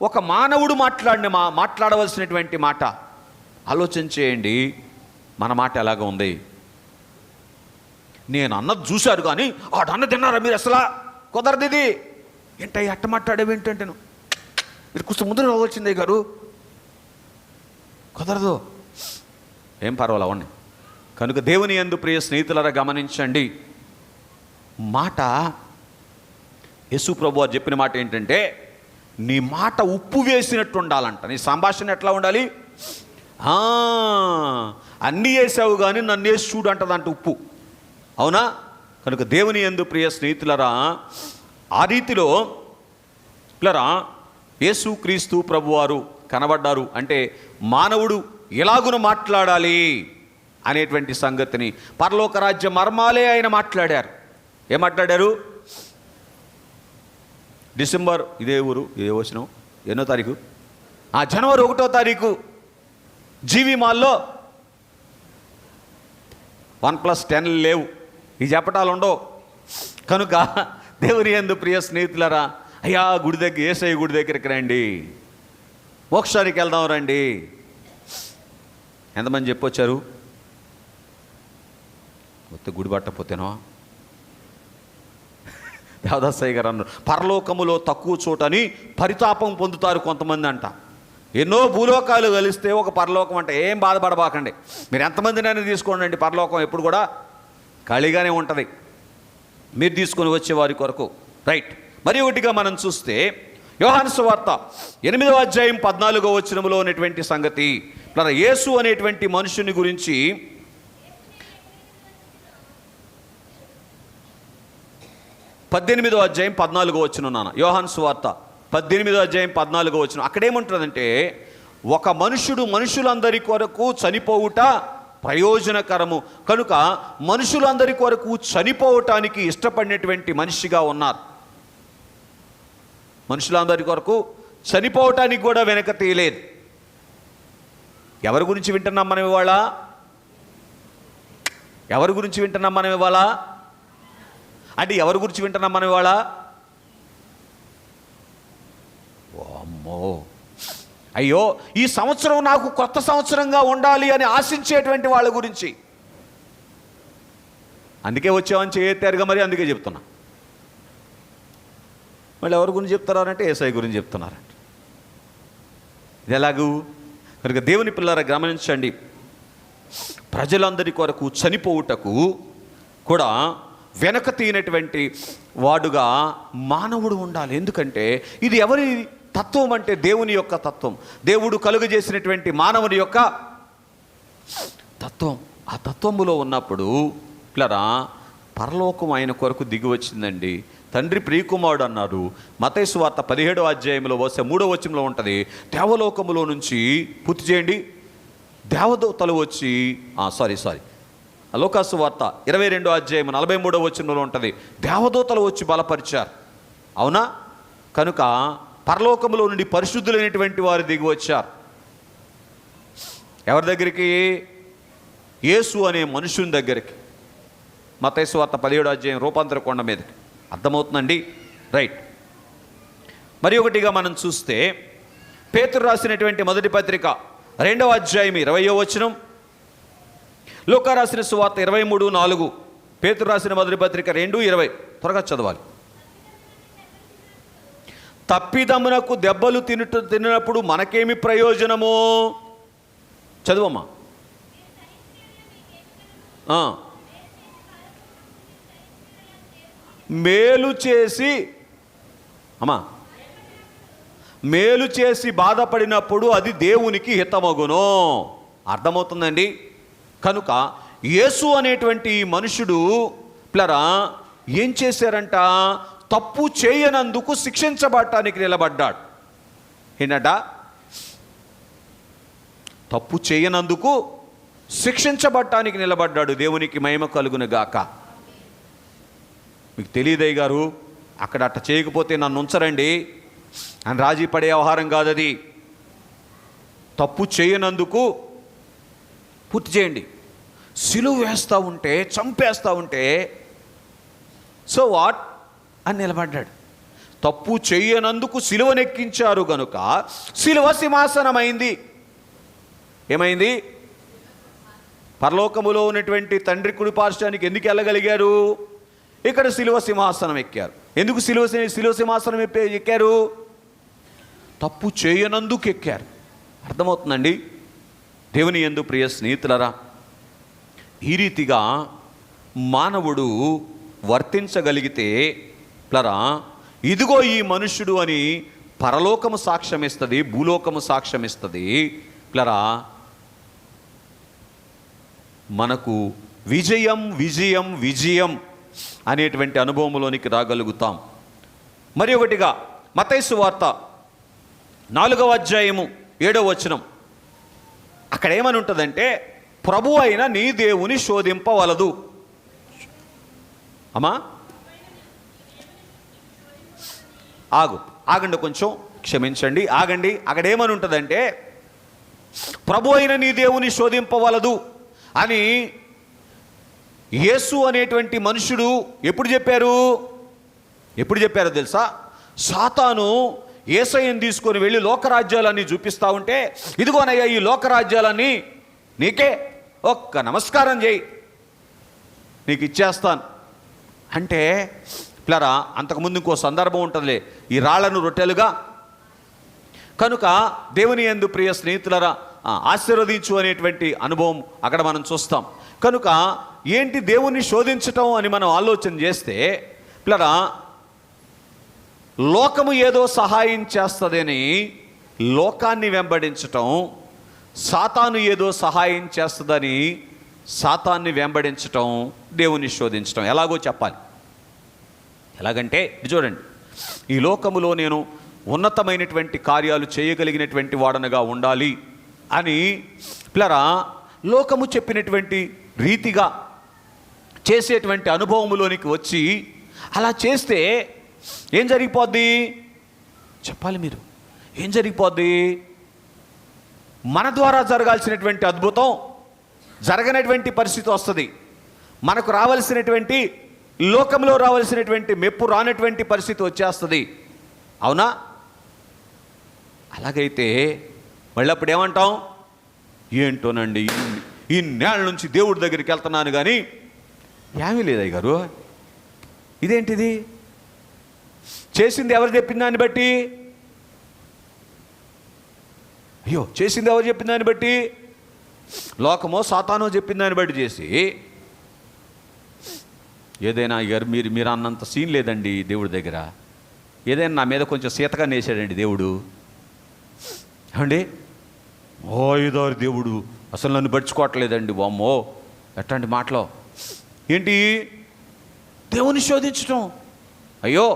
ఒక మానవుడు మాట్లాడవలసినటువంటి మాట. ఆలోచన చేయండి, మన మాట ఎలాగ ఉంది? నేను అన్నది చూశారు కానీ ఆడు అన్న తిన్నారా మీరు? అసలు కుదరదు ఇది. ఏంటయ్య అట్ట మాట్లాడేవి ఏంటంటే మీరు కొంచెం ముందు రావాల్సిందే గారు, కుదరదు. ఏం పర్వాలేదు అవ్వండి. కనుక దేవుని యందు ప్రియ స్నేహితులారా గమనించండి, మాట యేసు ప్రభువు చెప్పిన మాట ఏంటంటే నీ మాట ఉప్పు వేసినట్టు ఉండాలంట. నీ సంభాషణ ఎట్లా ఉండాలి? అన్నీ వేసావు కానీ నన్ను వేసి చూడు అంటదంట ఉప్పు. అవునా? కనుక దేవుని యందు ప్రియ స్నేహితులరా ఆ రీతిలో యేసు క్రీస్తు ప్రభువారు కనబడ్డారు. అంటే మానవుడు ఎలాగున మాట్లాడాలి అనేటువంటి సంగతిని పరలోక రాజ్య మర్మాలే ఆయన మాట్లాడారు. ఏం మాట్లాడారు? డిసెంబర్ ఇదే ఊరు ఇదే వచ్చిన ఎన్నో తారీఖు? జనవరి 1వ తారీఖు జీవి మాల్లో 1+10 లేవు, ఈ చెప్పటాలు ఉండవు. కనుక దేవుని యందు ప్రియ స్నేహితులరా, అయ్యా గుడి దగ్గర యేసయ్య గుడి దగ్గరికి రండి, మోక్షానికి వెళ్దాం రండి. ఎంతమంది చెప్పొచ్చారు? మొత్తం గుడి పట్టకపోతేనో దేవదాసయ్య గారు అన్నారు, పరలోకములో తక్కువ చోటని పరితాపం పొందుతారు కొంతమంది అంట. ఎన్నో భూలోకాలు కలిస్తే ఒక పరలోకం అంట. ఏం బాధపడబాకండి, మీరు ఎంతమందినైనా తీసుకోండి, పరలోకం ఎప్పుడు కూడా ఖాళీగానే ఉంటుంది మీరు తీసుకొని వచ్చే వారి కొరకు. రైట్. మరి ఒకటిగా మనం చూస్తే యోహాను సువార్త 8వ అధ్యాయం 14వ వచనములో ఉన్నటువంటి సంగతి, యేసు అనేటువంటి మనుషుని గురించి 18వ అధ్యాయం 14వ వచనం నాన్న, యోహాను సువార్త 18వ అధ్యాయం 14వ వచనం. అక్కడేముంటుందంటే ఒక మనుషుడు మనుషులందరి కొరకు చనిపోవుట ప్రయోజనకరము. కనుక మనుషులందరి కొరకు చనిపోవటానికి ఇష్టపడినటువంటి మనిషిగా ఉన్నారు. మనుషులందరి కొరకు చనిపోవటానికి కూడా వెనక తీయలేదు. ఎవరి గురించి వింటున్నాం మనం ఇవాళ? ఎవరి గురించి వింటున్నాం మనం ఇవాళ? అంటే ఎవరి గురించి వింటున్నాం మనం ఇవాళ? అమ్మో, అయ్యో ఈ సంవత్సరం నాకు కొత్త సంవత్సరంగా ఉండాలి అని ఆశించేటువంటి వాళ్ళ గురించి. అందుకే వచ్చామని చేయెత్తారుగా, మరి అందుకే చెప్తున్నా. మళ్ళీ ఎవరి గురించి చెప్తున్నారంటే యేసయ్య గురించి చెప్తున్నారంట. ఇది ఎలాగూ? కనుక దేవుని పిల్లరా గమనించండి, ప్రజలందరి కొరకు చనిపోవుటకు కూడా వెనక తీయనటువంటి వాడుగా మానవుడు ఉండాలి. ఎందుకంటే ఇది ఎవరి తత్వం అంటే దేవుని యొక్క తత్వం, దేవుడు కలుగజేసినటువంటి మానవుని యొక్క తత్వం. ఆ తత్వములో ఉన్నప్పుడు పరలోకం ఆయన కొరకు దిగి వచ్చిందండి. తండ్రి ప్రియకుమారుడు అన్నారు. మత్తయి సువార్త 17వ అధ్యాయంలో 3వ వచనంలో ఉంటుంది, దేవలోకములో నుంచి పూర్తి చేయండి, దేవదూతలు వచ్చి లూకా సువార్త 22వ అధ్యాయం 43వ వచనంలో ఉంటుంది, దేవదూతలు వచ్చి బలపరిచారు. అవునా? కనుక పరలోకములో నుండి పరిశుద్ధులైనటువంటి వారు దిగి వచ్చారు. ఎవరి దగ్గరికి? యేసు అనే మనుషుని దగ్గరికి. మత్తయి సువార్త 17వ అధ్యాయం రూపాంతర కొండ మీదకి. అర్థమవుతుందండి? రైట్. మరి ఒకటిగా మనం చూస్తే పేతురు రాసినటువంటి మొదటి పత్రిక 2వ అధ్యాయం 20వ వచనం, లూకా రాసిన సువార్త 23:4, పేతురు రాసిన మొదటి పత్రిక 2:20. త్వరగా చదవాలి. తప్పిదమునకు దెబ్బలు తిన్నప్పుడు మనకేమి ప్రయోజనము? చదువమ్మా. మేలు చేసి మేలు చేసి బాధపడినప్పుడు అది దేవునికి హితమగును. అర్థమవుతుందండి? కనుక యేసు అనేటువంటి ఈ మనుషుడు ప్లరా ఏం చేశారంట? తప్పు చేయనందుకు శిక్షించబడటానికి నిలబడ్డాడు. ఏంటంట? తప్పు చేయనందుకు శిక్షించబడటానికి నిలబడ్డాడు. దేవునికి మహిమ కలుగును గాక. మీకు తెలియదయ్య గారు, అక్కడ అట్ట చేయకపోతే నన్ను ఉంచరండి అని రాజీ పడే వ్యవహారం కాదు అది. తప్పు చేయనందుకు పూర్తి చేయండి. సిలువ వేస్తూ ఉంటే, చంపేస్తూ ఉంటే సో వాట్ అని నిలబడ్డాడు. తప్పు చేయనందుకు సిలువనెక్కించారు గనుక సిలువ సింహాసనమైంది. ఏమైంది? పరలోకములో ఉన్నటువంటి తండ్రి కుడి పార్శ్వానికి ఎందుకు వెళ్ళగలిగారు? ఇక్కడ సిలువ సింహాసనం ఎక్కారు. ఎందుకు సిలువ సింహాసనం ఎక్కారు? తప్పు చేయనందుకు ఎక్కారు. అర్థమవుతుందండి? దేవుని యందు ప్రియ స్నేహితులరా, ఈ రీతిగా మానవుడు వర్తించగలిగితే ప్లరా ఇదిగో ఈ మనుష్యుడు అని పరలోకము సాక్ష్యం ఇస్తుంది, భూలోకము సాక్ష్యం ఇస్తుంది. ప్లరా మనకు విజయం విజయం విజయం అనేటువంటి అనుభవంలోనికి రాగలుగుతాం. మరి ఒకటిగా మత్తయి సువార్త 4వ అధ్యాయము 7వ వచనం, అక్కడ ఏమని ఉంటుందంటే, ప్రభు అయిన నీ దేవుని శోధింపవలదు. ఆగండి కొంచెం, క్షమించండి, ఆగండి. అక్కడ ఏమని ఉంటుందంటే, ప్రభు అయిన నీ దేవుని శోధింపవలదు అని యేసు అనేటువంటి మనుషుడు ఎప్పుడు చెప్పారో తెలుసా? సాతాను యేసయ్యను తీసుకొని వెళ్ళి లోకరాజ్యాలన్నీ చూపిస్తూ ఉంటే, ఇదిగోనయ్యా ఈ లోకరాజ్యాలన్నీ నీకే, ఒక్క నమస్కారం చేయి, నీకు ఇచ్చేస్తాను అంటే, పిల్లరా అంతకుముందు ఇంకో సందర్భం ఉంటుందిలే, ఈ రాళ్లను రొట్టెలుగా. కనుక దేవుని యందు ప్రియ స్నేహితులరా, ఆశీర్వదించు అనేటువంటి అనుభవం అక్కడ మనం చూస్తాం. కనుక ఏంటి దేవుణ్ణి శోధించటం అని మనం ఆలోచన చేస్తే, పిల్లరా లోకము ఏదో సహాయం చేస్తుందని లోకాన్ని వెంబడించటం, సాతాను ఏదో సహాయం చేస్తుందని సాతాన్ని వెంబడించటం, దేవుణ్ణి శోధించటం. ఎలాగో చెప్పాలి. ఎలాగంటే ఇది చూడండి, ఈ లోకములో నేను ఉన్నతమైనటువంటి కార్యాలు చేయగలిగినటువంటి వాడనగా ఉండాలి అని పిల్లరా లోకము చెప్పినటువంటి రీతిగా చేసేటువంటి అనుభవములోనికి వచ్చి అలా చేస్తే ఏం జరిగిపోద్ది చెప్పాలి మీరు? ఏం జరిగిపోద్ది? మన ద్వారా జరగాల్సినటువంటి అద్భుతం జరగనటువంటి పరిస్థితి వస్తుంది. మనకు రావాల్సినటువంటి, లోకంలో రావాల్సినటువంటి మెప్పు రానటువంటి పరిస్థితి వచ్చేస్తుంది. అవునా? అలాగైతే మళ్ళీ అప్పుడు ఏమంటాం? ఏంటోనండి, ఈ నేల నుంచి దేవుడి దగ్గరికి వెళ్తున్నాను కానీ ఏమీ లేదయ్య గారు, ఇదేంటిది? చేసింది ఎవరు చెప్పిన దాన్ని బట్టి? అయ్యో, చేసింది ఎవరు చెప్పిన దాన్ని బట్టి? లోకమో సాతానో చెప్పిన దాన్ని బట్టి చేసి, ఏదైనా మీరు అన్నంత సీన్ లేదండి దేవుడి దగ్గర, ఏదైనా నా మీద కొంచెం సీతగా నేసాడండి దేవుడు అండి, ఓ ఇదారు దేవుడు అసలు నన్ను పడుచుకోవట్లేదండి, వామ్మో ఎట్లాంటి మాటలో. ఏంటి? దేవుని శోధించటం. అయ్యో,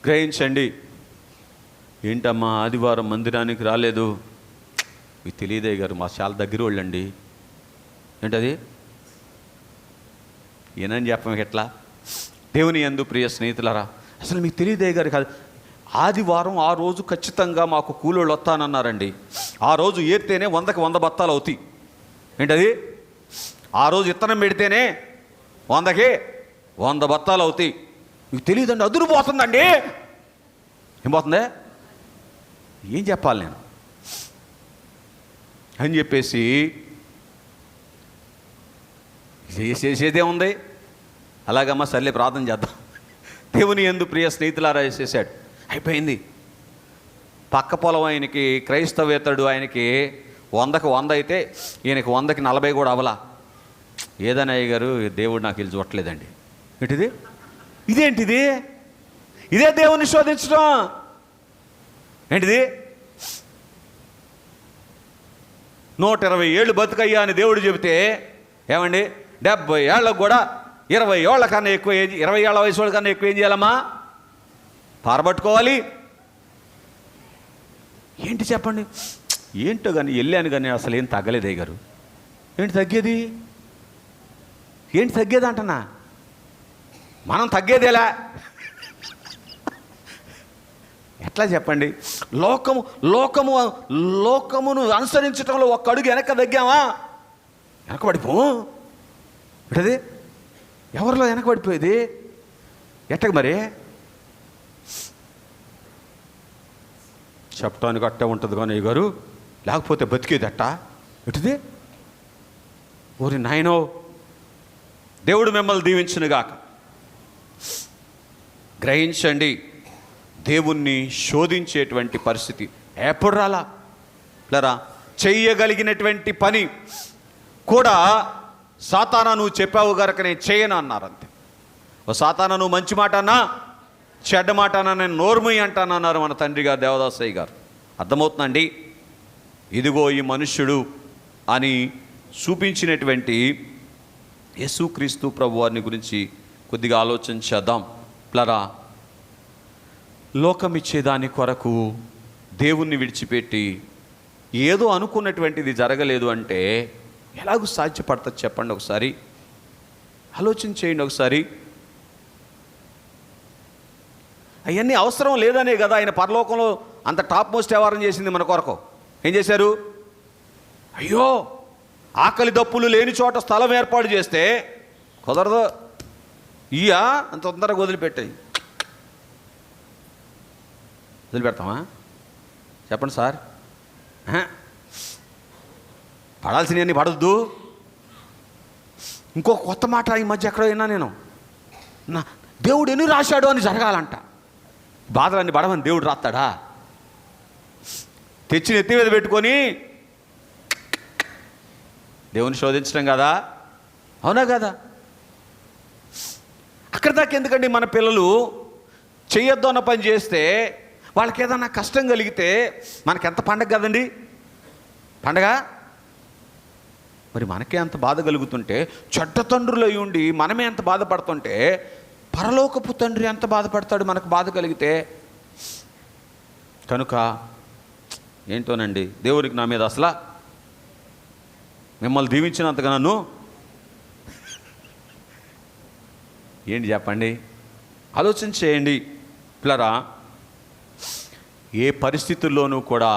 గ్రహించండి. ఏంటమ్మా ఆదివారం మందిరానికి రాలేదు? మీకు తెలియదే గారు, మా చాలా దగ్గర వాళ్ళండి. ఏంటది? ఏనని చెప్పం ఎట్లా? దేవుని యందు ప్రియ స్నేహితులారా, అసలు మీకు తెలియదే గారు కాదు, ఆదివారం ఆ రోజు ఖచ్చితంగా మాకు కూలోళ్ళు వస్తానన్నారండి. ఆ రోజు ఏరితేనే 100కి 100 బత్తాలు అవుతాయి. ఏంటది? ఆ రోజు ఇత్తనం పెడితేనే 100కి 100 బత్తాలు అవుతాయి. మీకు తెలియదండి, అదురుపోతుందండి. ఏం పోతుందే? ఏం చెప్పాలి నేను అని చెప్పేసి చేసేదేముంది? అలాగమ్మా సర్లే ప్రార్థన చేద్దాం. దేవుని యందు ప్రియ స్నేహితులారా చేసేసాడు, అయిపోయింది. పక్క పొలం ఆయనకి క్రైస్తవేతడు, ఆయనకి 100కి 100 అయితే ఈయనకి 100కి 40 కూడా అవలా. ఏదైనా అయ్య గారు దేవుడు నాకు వెళ్ళి చూడట్లేదండి. ఏంటిది? ఇదేంటిది? ఇదే దేవుణ్ణి శోధించడం ఏంటిది? 120 ఏళ్ళు బతుకయ్యా అని దేవుడు చెబితే ఏమండి 70 ఏళ్ళకు కూడా 20 ఏళ్ళ కన్నా ఎక్కువ 20 ఏళ్ళ వయసు వాళ్ళ కన్నా ఎక్కువ ఏం చేయాలమ్మా? పారబట్టుకోవాలి. ఏంటి చెప్పండి? ఏంటో కానీ వెళ్ళాను కానీ అసలు ఏం తగ్గలేదు అయ్య గారు. ఏంటి తగ్గేది? ఏంటి తగ్గేది అంటనా? మనం తగ్గేదేలా? ఎట్లా చెప్పండి? లోకమును అనుసరించడంలో ఒక్క అడుగు వెనక తగ్గామా? వెనకబడిపో. ఏంటది? ఎవరిలో వెనకబడిపోయేది? ఎట్టకు మరి చెప్పడానికి అట్టే ఉంటుంది కానీ అయ్య గారు, లేకపోతే బతికేది అట్ట. ఎటుది? ఓరి నాయనో, దేవుడు మిమ్మల్ని దీవించునుగాక. గ్రహించండి, దేవుణ్ణి శోధించేటువంటి పరిస్థితి ఎప్పుడు రాలా? చెయ్యగలిగినటువంటి పని కూడా సాతానా నువ్వు చెప్పావు గనక నేను చేయను అన్నారు అంతే. ఓ సాతానా నువ్వు మంచి మాట అన్నా చెడ్డ మాట అన్నా నేను నోర్మయ్యి అంటానన్నారు మన తండ్రి గారు దేవదాసయ్య గారు. అర్థమవుతుందండి? ఇదిగో ఈ మనుష్యుడు అని చూపించినటువంటి యేసుక్రీస్తు ప్రభు వారిని గురించి కొద్దిగా ఆలోచన చేద్దాం. లోకం ఇచ్చేదాని కొరకు దేవుణ్ణి విడిచిపెట్టి ఏదో అనుకున్నటువంటిది జరగలేదు అంటే ఎలాగూ సాధ్యపడుతుంది చెప్పండి? ఒకసారి ఆలోచన చేయండి. ఒకసారి అవన్నీ అవసరం లేదనే కదా ఆయన పరలోకంలో అంత టాప్ మోస్ట్ వ్యవహారం చేసింది మన కొరకు. ఏం చేశారు? అయ్యో, ఆకలి దప్పులు లేని చోట స్థలం ఏర్పాటు చేస్తే కుదరదు. అంత తొందరగా వదిలిపెడతామా? చెప్పండి సార్. పడాల్సినవన్నీ పడద్దు. ఇంకో కొత్త మాట ఈ మధ్య ఎక్కడో విన్నా నేను. దేవుడు ఎన్ని రాశాడు అని జరగాలంట. బాధలన్నీ పడమని దేవుడు రాస్తాడా? తెచ్చి నెత్తి మీద పెట్టుకొని దేవుని శోధించడం కదా? అవునా కదా? అక్కడి దాకా ఎందుకండి? మన పిల్లలు చెయ్యొద్దు అన్న పని చేస్తే వాళ్ళకి ఏదన్నా కష్టం కలిగితే మనకెంత పండగ కదండి? పండగ. మరి మనకే అంత బాధ కలుగుతుంటే, చెడ్డ తండ్రులు అయి ఉండి మనమే ఎంత బాధపడుతుంటే, పరలోకపు తండ్రి ఎంత బాధపడతాడు మనకు బాధ కలిగితే? కనుక ఏంటోనండి, దేవుడికి నా మీద అసలు మిమ్మల్ని దీవించినంతగా నన్ను ఏంటి చెప్పండి? ఆలోచన చేయండి పిల్లరా. ఏ పరిస్థితుల్లోనూ కూడా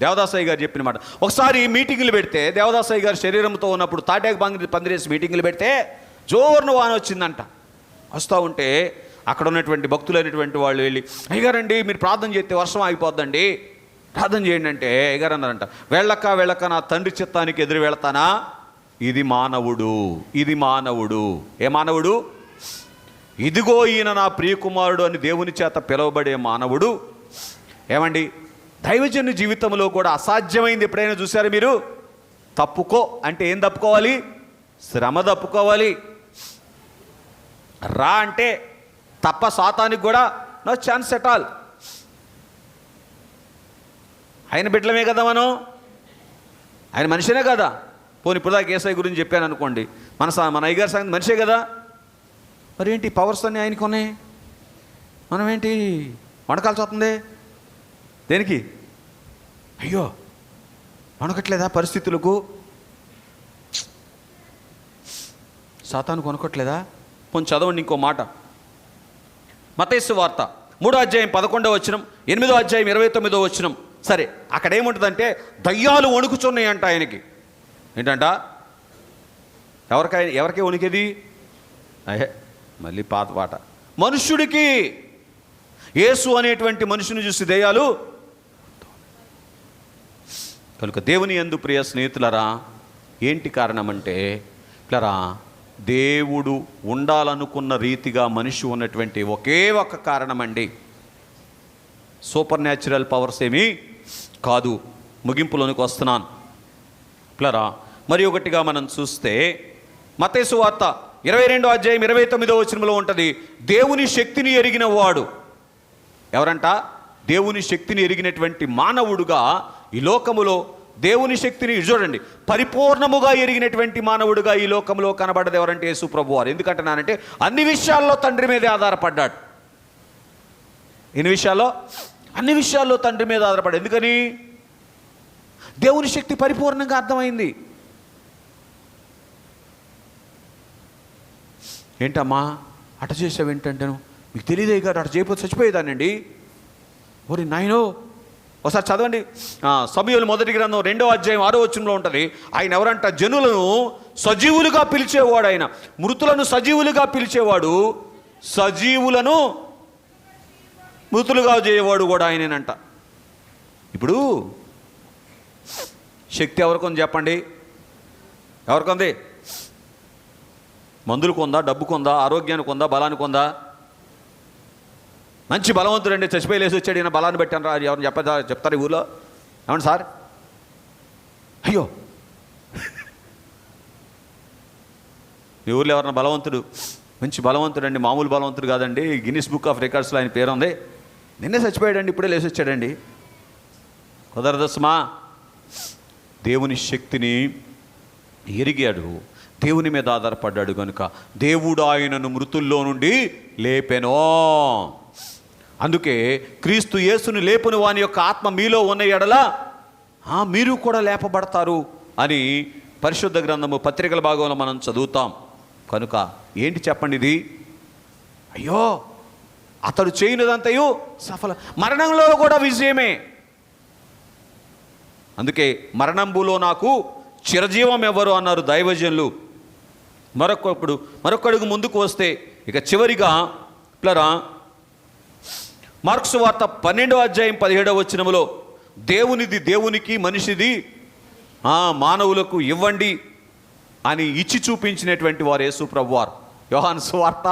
దేవదాసయ్య గారు చెప్పిన మాట. ఒకసారి మీటింగులు పెడితే, దేవదాసయ్య గారు శరీరంతో ఉన్నప్పుడు తాటాకు పందిరేసి మీటింగులు పెడితే జోరును వాన వచ్చిందంట. వస్తూ ఉంటే అక్కడ ఉన్నటువంటి భక్తులైనటువంటి వాళ్ళు వెళ్ళి, అయ్యగారండి మీరు ప్రార్థన చేస్తే వర్షం ఆగిపోద్దండి, ప్రార్థన చేయండి అంటే అయ్యగారు అన్నారంట, వెళ్ళక నా తండ్రి చిత్తానికి ఎదురు వెళతానా? ఇది మానవుడు. ఏ మానవుడు? ఇదిగో ఈయన నా ప్రియకుమారుడు అని దేవుని చేత పిలువబడే మానవుడు. ఏమండి, దైవజనుని జీవితంలో కూడా అసాధ్యమైంది ఎప్పుడైనా చూసారు మీరు? తప్పుకో అంటే ఏం తప్పుకోవాలి? శ్రమ తప్పుకోవాలి. రా అంటే తప్ప సాతానికి కూడా నో ఛాన్స్ ఎట్ ఆల్. ఆయన బిడ్డలమే కదా మనం, ఆయన మనిషినే కదా. పోనీ ఇప్పుడు దాకా ఏసఐ గురించి చెప్పాను అనుకోండి, మన అయ్యగారి సంగతి మనిషే కదా. మరి ఏంటి పవర్స్ అన్నీ ఆయనకు ఉన్నాయి, మనం ఏంటి వణకాల్సి వస్తుంది? దేనికి? అయ్యో వణకట్లేదా పరిస్థితులకు? సాతాను కొనుక్కోట్లేదా? కొంచెం చదవండి ఇంకో మాట. మత్తయి సువార్త 3వ అధ్యాయం 11వ వచనం, 8వ అధ్యాయం 29వ వచనం. సరే, అక్కడ ఏముంటుందంటే దయ్యాలు వణుకుచున్నాయి అంట ఆయనకి. ఏంటంట? ఎవరికే వణికేది? మళ్ళీ పాత పాట. మనుష్యుడికి, యేసు అనేటువంటి మనుషుని చూసి దయ్యాలు. కనుక దేవుని యందు ప్రియ స్నేహితులరా, ఏంటి కారణం అంటే పిల్లరా, దేవుడు ఉండాలనుకున్న రీతిగా మనిషి ఉన్నటువంటి ఒకే ఒక కారణం అండి. సూపర్ న్యాచురల్ పవర్స్ ఏమీ కాదు. ముగింపులోనికి వస్తున్నాను ప్లరా. మరి ఒకటిగా మనం చూస్తే మత్తయి సువార్త 22వ అధ్యాయం 29వ వచనంలో ఉంటుంది, దేవుని శక్తిని ఎరిగిన వాడు ఎవరంట? దేవుని శక్తిని ఎరిగినటువంటి మానవుడుగా ఈ లోకములో దేవుని శక్తిని చూడండి, పరిపూర్ణముగా ఎరిగినటువంటి మానవుడుగా ఈ లోకంలో కనబడ్డది ఎవరంటే యేసు ప్రభువారు. ఎందుకంటున్నానంటే అన్ని విషయాల్లో తండ్రి మీదే ఆధారపడ్డాడు. ఎన్ని విషయాల్లో? అన్ని విషయాల్లో తండ్రి మీద ఆధారపడ్డాడు. ఎందుకని? దేవుని శక్తి పరిపూర్ణంగా అర్థమైంది. ఏంటమ్మా అట చేసావు ఏంటంటే, మీకు తెలియదే కాదు, అట చేయకపోతే చచ్చిపోయేదానండి. ఓరి నాయనో, ఒకసారి చదవండి. సమూయేలు మొదటి గ్రంథం 2వ అధ్యాయం 6వ వచనంలో ఉంటుంది. ఆయన ఎవరంట? జనులను సజీవులుగా పిలిచేవాడు. ఆయన మృతులను సజీవులుగా పిలిచేవాడు, సజీవులను మృతులుగా చేయవాడు కూడా ఆయనేనంట. ఇప్పుడు శక్తి ఎవరికొంది చెప్పండి? ఎవరికొంది? మందులకు ఉందా? డబ్బుకు ఉందా? ఆరోగ్యానికి ఉందా? బలానికి ఉందా? మంచి బలవంతుడు అండి, చచ్చిపోయి లేసి వచ్చాడు, ఈయన బలాన్ని పెట్టాను రా ఎవరిని చెప్తారు ఈ ఊళ్ళో? ఏమండి సార్? అయ్యో, మీ ఊళ్ళో ఎవరన్నా బలవంతుడు, మంచి బలవంతుడు అండి, మామూలు బలవంతుడు కాదండి, గిన్నిస్ బుక్ ఆఫ్ రికార్డ్స్లో ఆయన పేరు ఉంది, నిన్నే చచ్చిపోయాడండి, ఇప్పుడే లేచి వచ్చాడండి. కుదరదస్మా. దేవుని శక్తిని ఎరిగాడు, దేవుని మీద ఆధారపడ్డాడు కనుక దేవుడు ఆయనను మృతుల్లో నుండి లేపెనో. అందుకే క్రీస్తు యేసుని లేపుని వాని యొక్క ఆత్మ మీలో ఉన్న ఎడల మీరు కూడా లేపబడతారు అని పరిశుద్ధ గ్రంథము పత్రికల భాగంలో మనం చదువుతాం. కనుక ఏంటి చెప్పండి ఇది? అయ్యో, అతడు చేయనిదంతయు సఫల, మరణంలో కూడా విజయమే. అందుకే మరణంబులో నాకు చిరజీవం ఎవరు అన్నారు దైవజనులు. మరొక అడుగు ముందుకు వస్తే ఇక చివరిగా ప్లరా మార్కు సువార్త 12వ అధ్యాయం 17వ వచనములో దేవునిది దేవునికి, మనిషిది మానవులకు ఇవ్వండి అని ఇచ్చి చూపించినటువంటి వారు యేసు ప్రభువారు. యోహాను సువార్త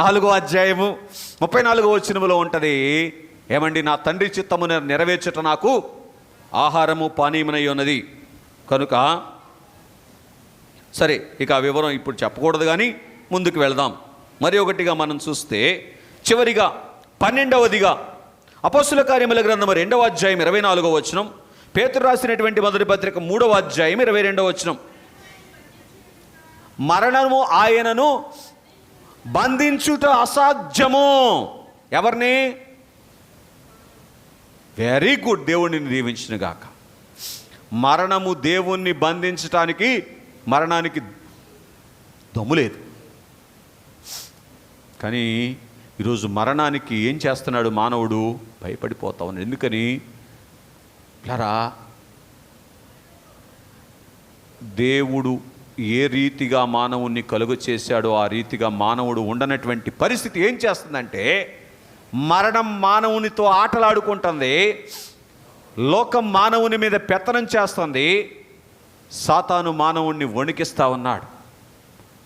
4వ అధ్యాయము 34వ వచనములో ఉంటుంది, ఏమండి, నా తండ్రి చిత్తమును నెరవేర్చుట నాకు ఆహారము పానీయమునై ఉన్నది. కనుక సరే, ఇక ఆ వివరం ఇప్పుడు చెప్పకూడదు కానీ ముందుకు వెళదాం. మరి ఒకటిగా మనం చూస్తే చివరిగా 12వదిగా అపోస్తుల కార్యముల గ్రంథము 2వ అధ్యాయం 24వ వచనం, పేతురు రాసినటువంటి మొదటి పత్రిక 3వ అధ్యాయం 22వ వచనం, మరణము ఆయనను బంధించుట అసాధ్యము. ఎవరిని? వెరీ గుడ్, దేవుడిని దీవించిన గాక. మరణము దేవుణ్ణి బంధించటానికి, మరణానికి దమ్ము లేదు. కానీ ఈరోజు మరణానికి ఏం చేస్తున్నాడు మానవుడు? భయపడిపోతా ఉన్నాడు. ఎందుకని? ప్లరా, దేవుడు ఏ రీతిగా మానవుణ్ణి కలుగ చేశాడో ఆ రీతిగా మానవుడు ఉండనటువంటి పరిస్థితి ఏం చేస్తుందంటే, మరణం మానవునితో ఆటలాడుకుంటుంది, లోకం మానవుని మీద పెత్తనం చేస్తుంది, సాతాను మానవుణ్ణి వణికిస్తూ ఉన్నాడు.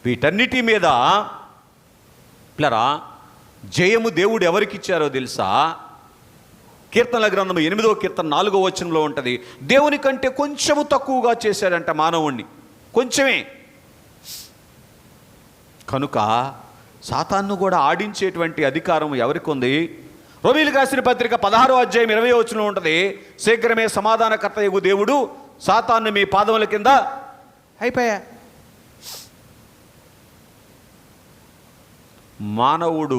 వీటన్నిటి మీద ప్లరా జయము దేవుడు ఎవరికి ఇచ్చారో తెలుసా? కీర్తనల గ్రంథం 8వ కీర్తన 4వ వచనంలో ఉంటుంది, దేవుని కంటే కొంచెము తక్కువగా చేశాడంట మానవుణ్ణి, కొంచెమే. కనుక సాతాన్ను కూడా ఆడించేటువంటి అధికారం ఎవరికి ఉంది? రోమీయులకు రాసిన పత్రిక 16వ అధ్యాయం 20వ వచనంలో ఉంటుంది, శీఘ్రమే సమాధానకర్తయగు దేవుడు సాతాన్ను మీ పాదముల కింద అయిపోయా. మానవుడు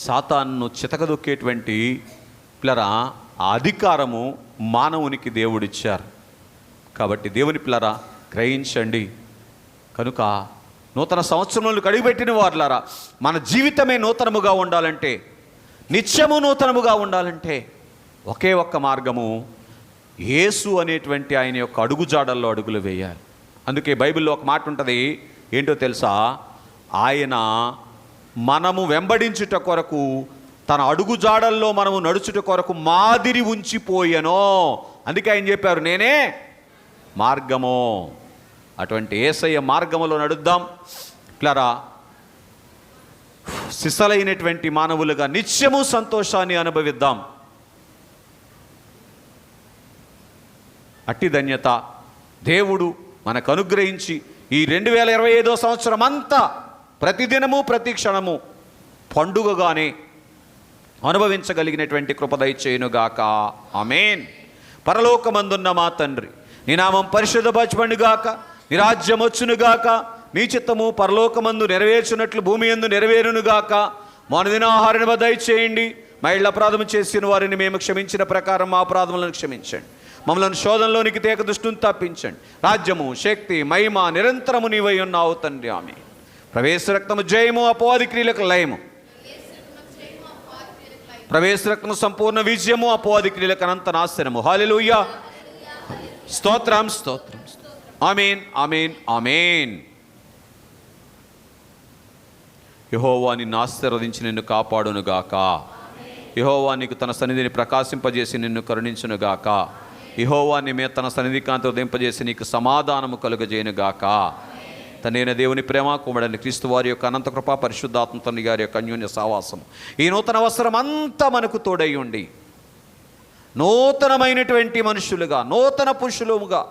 సాతాన్ను చితకదొక్కేటువంటి పిల్లరా ఆ అధికారము మానవునికి దేవుడిచ్చారు. కాబట్టి దేవుని పిల్లరా గ్రహించండి. కనుక నూతన సంవత్సరంలో అడుగుపెట్టిన వారులారా, మన జీవితమే నూతనముగా ఉండాలంటే, నిత్యము నూతనముగా ఉండాలంటే ఒకే ఒక్క మార్గము, యేసు అనేటువంటి ఆయన యొక్క అడుగుజాడల్లో అడుగులు వేయాలి. అందుకే బైబిల్లో ఒక మాట ఉంటుంది, ఏంటో తెలుసా? ఆయన మనము వెంబడించుట కొరకు, తన అడుగుజాడల్లో మనము నడుచుట కొరకు మాదిరి ఉంచిపోయానో. అందుకే ఆయన చెప్పారు, నేనే మార్గము. అటువంటి యేసయ్య మార్గములో నడుద్దాం పిల్లరా. సిసలైనటువంటి మానవులుగా నిత్యము సంతోషాన్ని అనుభవిద్దాం. అట్టి ధన్యత దేవుడు మనకు అనుగ్రహించి ఈ 2025 సంవత్సరం అంతా ప్రతిదినము ప్రతి క్షణము పండుగగానే అనుభవించగలిగినటువంటి కృప దయచేయునుగాక. ఆమేన్. పరలోకమందున్న మా తండ్రి, నీ నామం పరిశుద్ధపరచబడునుగాక, నీ రాజ్యం వచ్చునుగాక, నీ చిత్తము పరలోకమందు నెరవేర్చున్నట్లు భూమి యందు నెరవేరునుగాక. మా దినాహారాన్ని దయచేయండి. మా ఇళ్ళ అపరాధము చేసిన వారిని మేము క్షమించిన ప్రకారం మా అపరాధములను క్షమించండి. మమ్మల్ని శోధనలోనికి తేక దుష్టుని తప్పించండి. రాజ్యము, శక్తి, మహిమ నిరంతరము నీవై ఉన్నావు తండ్రి. ఆమేన్. ప్రవేశ రక్తము జయము, అపవాది క్రియలకు లయము. ప్రవేశ రక్తము సంపూర్ణ విజయము, అపవాది క్రియలకు అనంత నాశనము. హల్లెలూయా. స్తోత్రం స్తోత్రం. ఆమేన్ ఆమేన్ ఆమేన్. యెహోవా నిన్ను ఆశీర్వదించి నిన్ను కాపాడునుగాక. యెహోవా నీకు తన సన్నిధిని ప్రకాశింపజేసి నిన్ను కరుణించునుగాక. యెహోవా నీ మీద తన సన్నిధి కాంతి ఉదయింపజేసి నీకు సమాధానము కలుగజేయునుగాక. తండ్రి దేవుని ప్రేమ, కుమారుడైన క్రీస్తు వారి యొక్క అనంత కృప, పరిశుద్ధాత్మ తండ్రి గారి యొక్క అన్యోన్య సావాసం ఈ నూతన అవసరం అంతా మనకు తోడై ఉండి నూతనమైనటువంటి మనుషులుగా, నూతన పురుషులుగా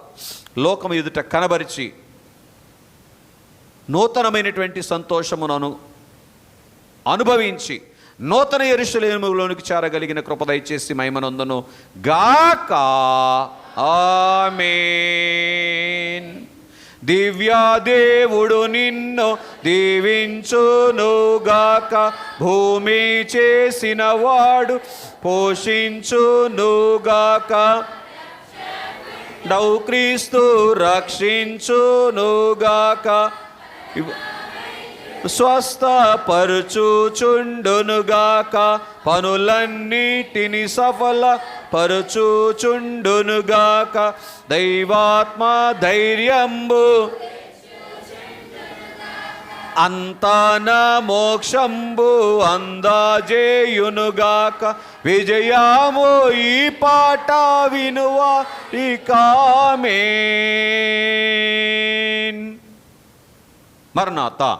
లోకం ఎదుట కనబరిచి నూతనమైనటువంటి సంతోషమును అనుభవించి నూతన యెరూషలేములోనికి చేరగలిగిన కృప దయచేసి మహిమనందును గాక. ఆమేన్. దివ్యాదేవుడు నిన్ను దీవించునుగాక. భూమి చేసిన వాడు పోషించునుగాక. క్రీస్తు రక్షించునుగాక. స్వస్థపరచుచుండునుగాక. పనులన్నిటిని సఫల పరచుచుండునుగాక. దైవాత్మ ధైర్యంబు అంతాన మోక్షంబు అందజేయునుగాక. విజయము ఈ పాట వినువారికామేన్. మరణాత.